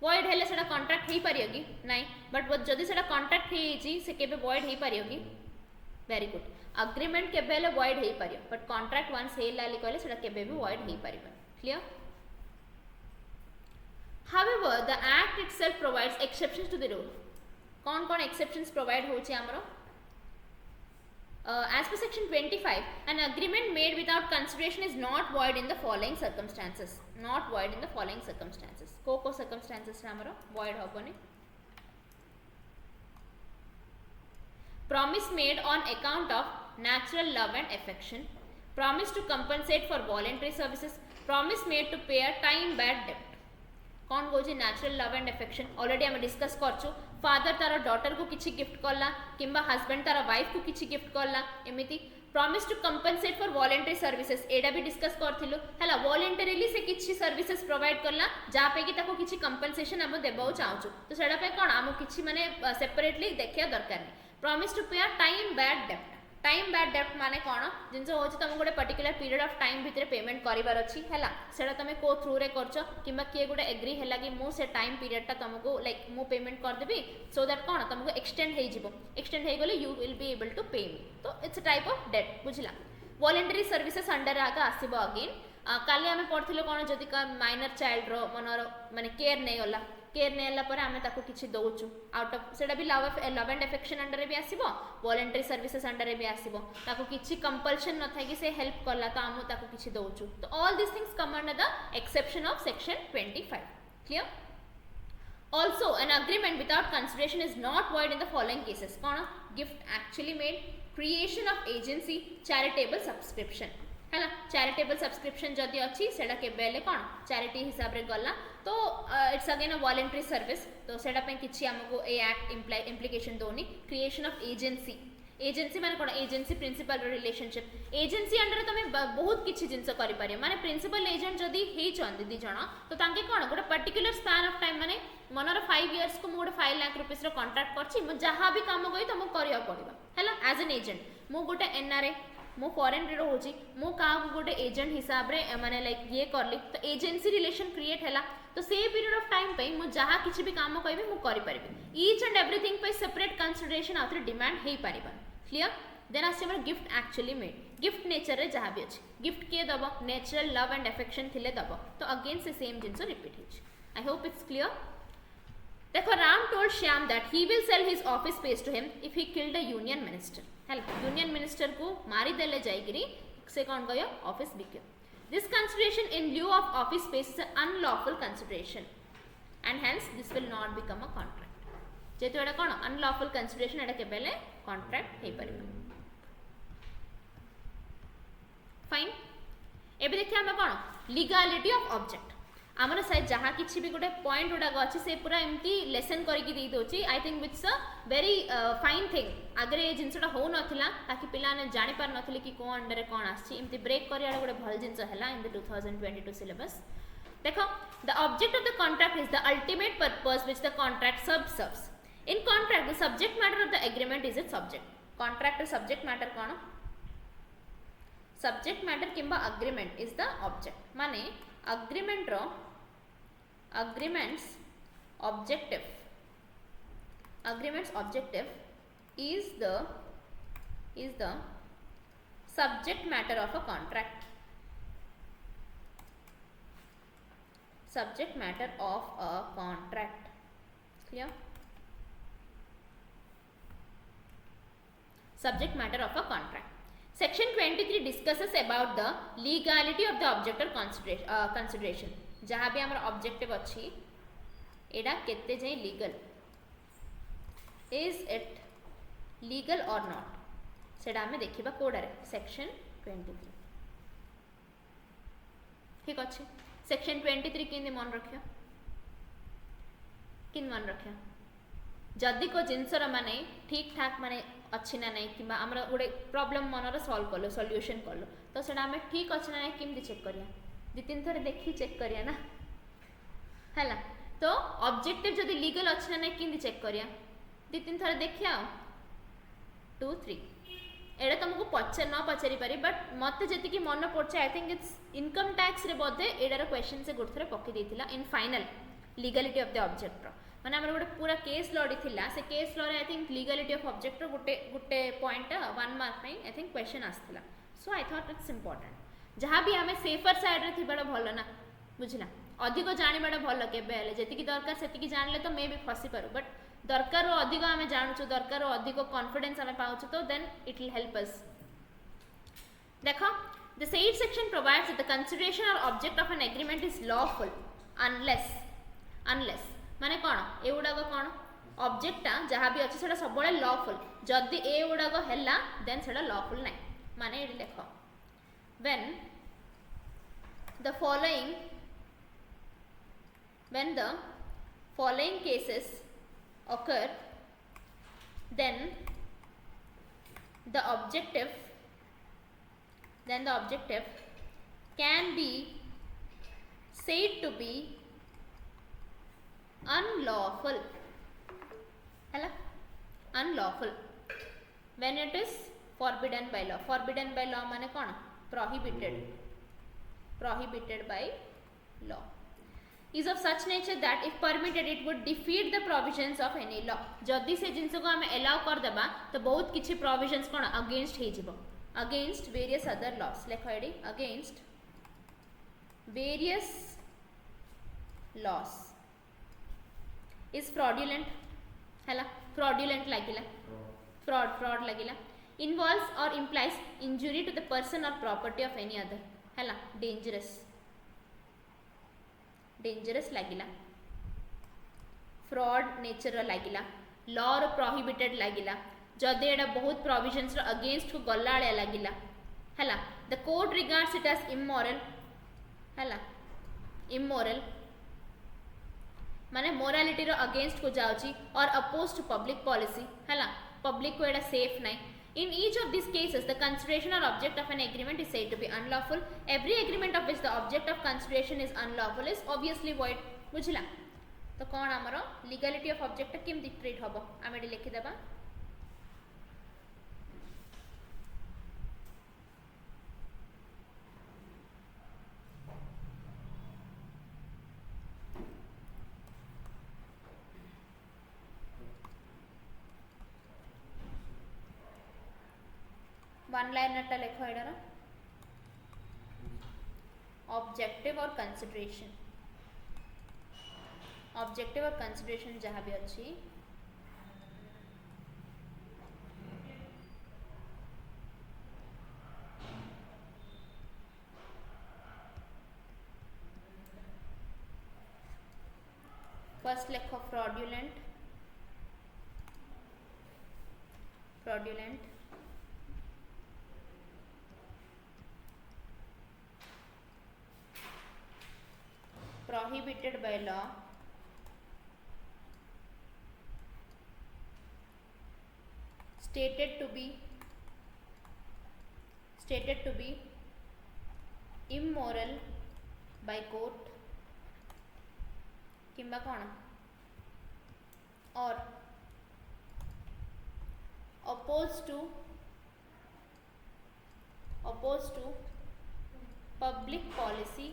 void हेले सेटा कॉन्ट्रैक्ट हो पारियो कि नहीं बट जदि सेटा कॉन्ट्रैक्ट हो से केबे वॉइड हो पारियो कि वेरी गुड एग्रीमेंट केबे हेले वॉइड हो पारियो बट कॉन्ट्रैक्ट वंस हेला कहले सेटा केबे भी वॉइड हो पारिबो clear however the act itself provides exceptions to the rule कौन कौन exceptions provide होची हमरो as per section 25 an agreement made without consideration is not void in the following circumstances not void in the following circumstances को circumstances रे हमरो void होबनी promise made on account of natural love and affection promise to compensate for voluntary services promise made to pay a time bad debt कौन कौन natural love and affection already आम discuss करछु father तार daughter को किसी gift करला किंबा husband तार wife को किसी गिफ्ट करला एमिति promise to compensate for voluntary services एडा भी डिस्कस करथिलु हैला वॉलंटरीली से किसी सर्विसेज प्रोवाइड करला जा पे कि ताको किसी कंपनसेशन हम देबो चाहछु तो सेडा पे कोन हम किसी माने सेपरेटली देखिया दरकार नै प्रॉमिस टू पे टाइम बैड डेब्ट टाइम बैड डेब्ट माने कौन जिनस हो तुम गोटे पर्टिकुलर पीरियड ऑफ टाइम भितर पेमेंट करार अच्छी है सेटा तुम को थ्रू रे करछ किंबा किए गोटे एग्री है कि मु से टाइम पीरियडटा तुमको लाइक मु पेमेंट करदेवी सो दैट कौन तुमको एक्सटेंड हो गले you will be able to pay me तो it's a type of debt बुझला वॉलंटरी सर्विसेज अंडर आगे आसब अगेन काली आम पढ़ी कौन जदि माइनर चाइल्ड रो मनर माने केयर नहीं गला केयर नेला पर आमे ताको किछि दउछु आउट ऑफ सेटा भी लव एंड अफेक्शन अंडर भी आसीबो वॉलंटरी सर्विसेज अंडर भी आसीबो ताको किछि कंपल्शन न थाई कि से हेल्प करला तो आमु ताको किछि दउछु तो all this things come under the exception of section 25 clear also an agreement without consideration is not void in the following cases कौन gift actually made creation of agency charitable subscription है ना charitable subscription जदि अच्छी सेटा केबेले कौन charity हिसाब रे गला तो it's again a voluntary service तो सेटा पे किछि हमको ए एक्ट इम्प्लिकेशन दोनी क्रिएशन ऑफ एजेंसी एजेंसी माने कौन agency principal relationship agency under तुम बहुत किछि जिंस करि पारे माने प्रिंसिपल एजेंट जदि हेइ चंदी दी जण तो तांके कौन गोटे पर्टिकुलर स्पैन ऑफ टाइम माने मनर 5 इयर्स को मोटे 5 लाख रुपीस रो कॉन्ट्रैक्ट करछि मु जहां भी काम गई तुमको करिया पड़िबा हैला एज एन एजेंट मु गोटे एनआरए मु फॉरेन रे रोची मु का गोटे एजेंट हिसाब रे माने लाइक ये करली तो एजेंसी रिलेशन क्रिएट हैला तो से पीरियड ऑफ टाइम पे मु जहां किछि भी काम कहबी मु करि परबी ईच एंड एवरीथिंग पे सेपरेट कंसीडरेशन आथरे डिमांड हेइ परिबा क्लियर देन आसे हमर gift actually made gift nature रे जहां भी अछि गिफ्ट के दबो नेचुरल लव एंड अफेक्शन थिले दबो तो अगेन से सेम जिंस रिपीट हिच आई होप इट्स क्लियर देखो Ram told Shyam that he will sell his office space to him if he killed a union minister union minister को मारी देले जाइगिरी से कौन गयो ऑफिस बिक्यो this consideration in lieu of office space is unlawful consideration and hence this will not become a contract जेतु एटा कोन अनलॉफुल कंसिडरेशन एटा केबेले कॉन्ट्रैक्ट हे परिबा फाइन एबे देखिया हम कोन लीगैलिटी ऑफ ऑब्जेक्ट आमर साइड जहाँ किसी भी गोटे पॉइंट गुड़ाक अच्छे से पूरा एमती लेसन करके दे दोची I think it's a very fine thing आगे ये जिनसटा हो नथिला ताकि पिला ने जानि पार नथिले कि को अंडर कोन आछि एमती ब्रेक करिया गोटे भल जिंस हैला इन द 2022 सिलेबस देखो the object of the contract is the ultimate purpose which the contract serves in contract the subject matter of the agreement is its subject contract subject matter कोन subject matter किंबा agreement is the object माने agreement रो agreements objective is the subject matter of a contract. Subject matter of a contract. Clear? Subject matter of a contract. Section 23 discusses about the legality of the objector consideration. जहाँ भी हमारा objective अच्छी एडा केते जाए legal. Is it legal or not? सेडा हमें देखिबा कोडारे section 23. ठीक अच्छे. Section 23 किंदे मन रखियो. किन मन रखियो. जदि को जिनसर माने ठीक ठाक माने अच्छी ना नहीं कि आमर गोटे प्रॉब्लम मनर सॉल्व कलो सॉल्यूशन कलो तो सेटा आम ठीक अच्छे ना नहीं केमती चेक करिया दि तीन थर देखी चेक करिया ना हैला तो ऑब्जेक्टिव जदि लीगल अच्छे ना नहीं केमती चेक करिया दि तीन थर देखिया 2 3 एडा तुमको पचार न पचारि पारि बट मत जी मन पड़े I think it's income tax रे बोधे एडार क्वेश्चन से गोटे थर पकई देथिला in final legality of the object माने आमर गोटे पूरा केस लड़ी थिला से केस लॉ रे I think legality of object गोटे गोटे पॉइंट 1 मार्क में आई थिंक क्वेश्चन आसला सो आई थॉट इट्स इंपोर्टेंट जहाँ भी आम सेफर साइड रे थिबाडा भलो ना बुझिला अधिक जानिबाडा भलो केबे हेले जेतिकी दरकार सेतिकी जानले तो मे भी फसी पारू बट दरकार रो अधिक आम जानछु दरकार रो अधिक कॉन्फिडेंस आम पाउछु तो then it will help us देखो the said section provides that the consideration or object of an agreement is lawful unless माने कौन एगुड़ाक कौन ऑब्जेक्टा जहाँ भी अच्छे से सब लॉफुल जदि एगुड़ाक है देन से लॉफुल ना माने ये लेख when the following cases occur then the objective can be said to be unlawful unlawful when it is forbidden by law माने कौन prohibited by law is of such nature that if permitted it would defeat the provisions of any law जदि से जिनस को आम allow कर देबा तो बहुत किछि provisions कौन against हे जिवो against various other laws लेख एडी against various laws is fraudulent हैला fraudulent लगिला fraud लगिला involves or implies injury to the person or property of any other हैला dangerous लगिला fraud nature लगिला law रो prohibited लगिला जदि एडा बहुत provisions रो against को गल्लाळे लगिला हैला the court regards it as immoral माने मोरालिटी रो अगेंस्ट को जाउची or oppose to public policy हैला पब्लिक को एडा सेफ नहीं in each of this cases the consideration or object of an agreement is said to be unlawful every agreement of which the object of consideration is unlawful is obviously void बुझला तो कौन आमर legality of object केमती treat हम आम ये लिखिदेबा one liner टा लेखो एडार objective और कंसिडरेशन जहाँ भी अच्छी फर्स्ट लेखो fraudulent prohibited by law stated to be immoral by court किंबा कौन और opposed to public policy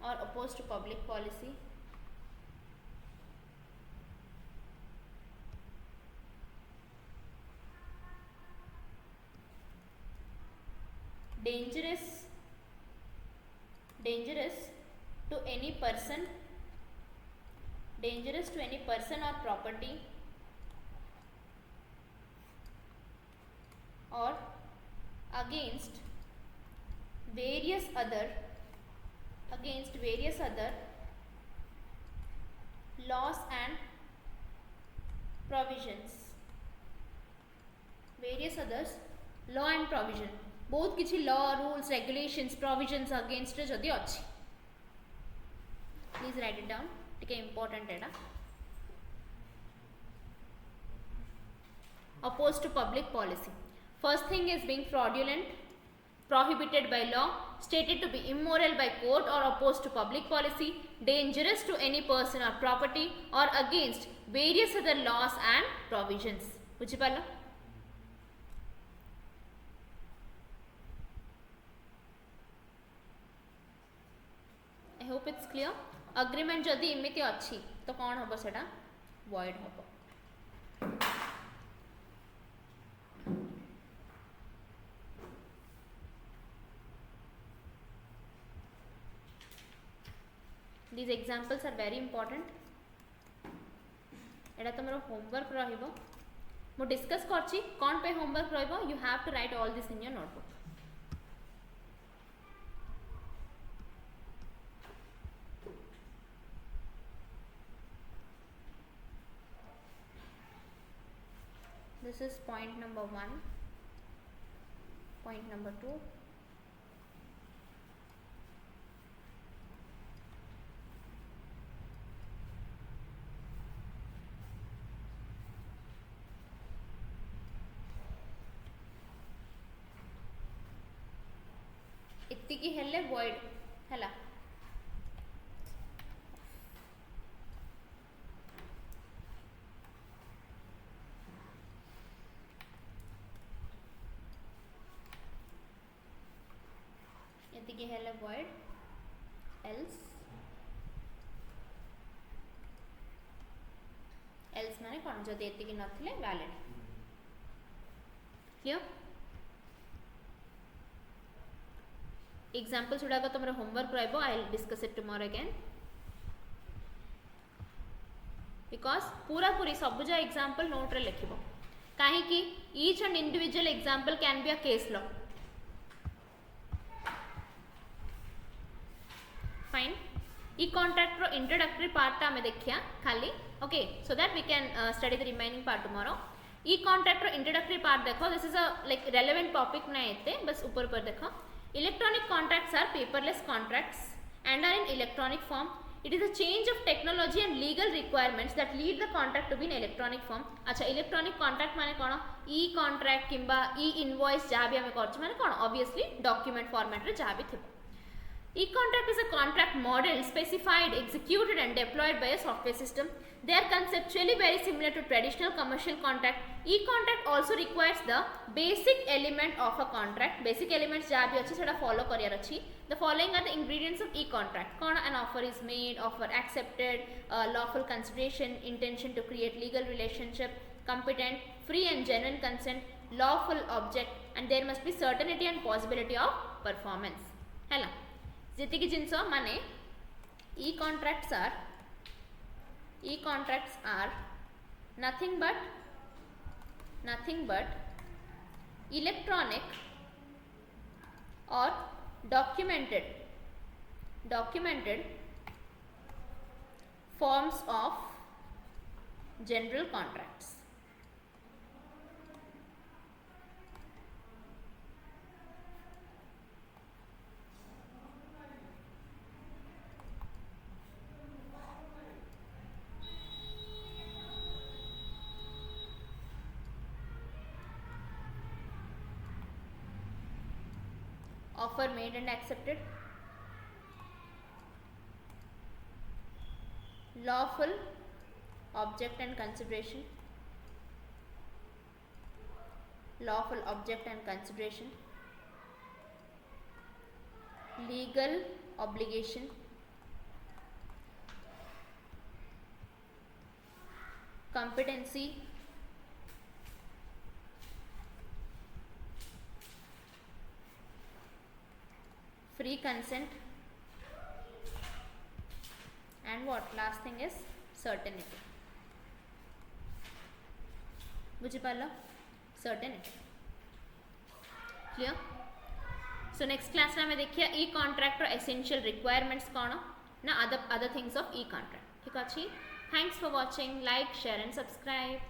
or opposed to public policy, dangerous to any person, dangerous to any person or property, or against various other laws and provisions, various others law and provision, बहुत किसी law rules regulations provisions against जदि अच्छी, please write it down, टिके important Etah. Opposed to public policy, first thing is being fraudulent, prohibited by law, stated to be immoral by court or opposed to public policy, dangerous to any person or property, or against various other laws and provisions. बुझिपाल? I hope it's clear. Agreement जदि इमिति अच्छी तो कौन होबो सेटा void होबो. These examples are very important. एटा तुम homework रहिबो. मु डिस्कस करछि कोन पे होमवर्क रहिबो. You have to write all this in your notebook. This is point number 1, point number 2. इत्तिकी हेले void हैला. इत्तिकी हेले void, else माने कौन जदि इत्तिकी नथिले valid. Clear? Examples गुड़ाक तुम होमवर्क रहिबो. I will discuss it tomorrow again. Because पूरा पूरी सबुजा example note रे लिखिबो. काहे कि each and individual example can be a case law. Fine. E contract row introductory part ता हमें देखिया खाली. Okay, so that we can study the remaining part tomorrow. E contract row introductory part देखो. This is a like relevant topic ना एते बस ऊपर ऊपर देखो. Electronic contracts are paperless contracts and are in electronic form. It is a change of technology and legal requirements that lead the contract to be in electronic form. अच्छा electronic contract माने कौन? E-contract किंबा E-invoice जहाँ भी हमें करछ माने कौन? Obviously document format रे जहाँ भी थे. E-contract is a contract model specified, executed and deployed by a software system. They are conceptually very similar to traditional commercial contract. E-contract also requires the basic element of a contract. Basic elements जहाँ भी अच्छी सेटा follow career अच्छी. The following are the ingredients of e-contract. कौन? An offer is made, offer accepted, lawful consideration, intention to create legal relationship, competent, free and genuine consent, lawful object, and there must be certainty and possibility of performance. हैला. जेतिकी जिनस माने e-contracts are nothing but electronic or documented forms of general contracts. Offer made and accepted, lawful object and consideration, legal obligation, competency, free consent, and what last thing is certainty. बुझिपाल certainty clear. So next class में देखिए ई contract essential requirements कौन ना other things of ई contract. ठीक अच्छे. Thanks for watching. Like share and subscribe.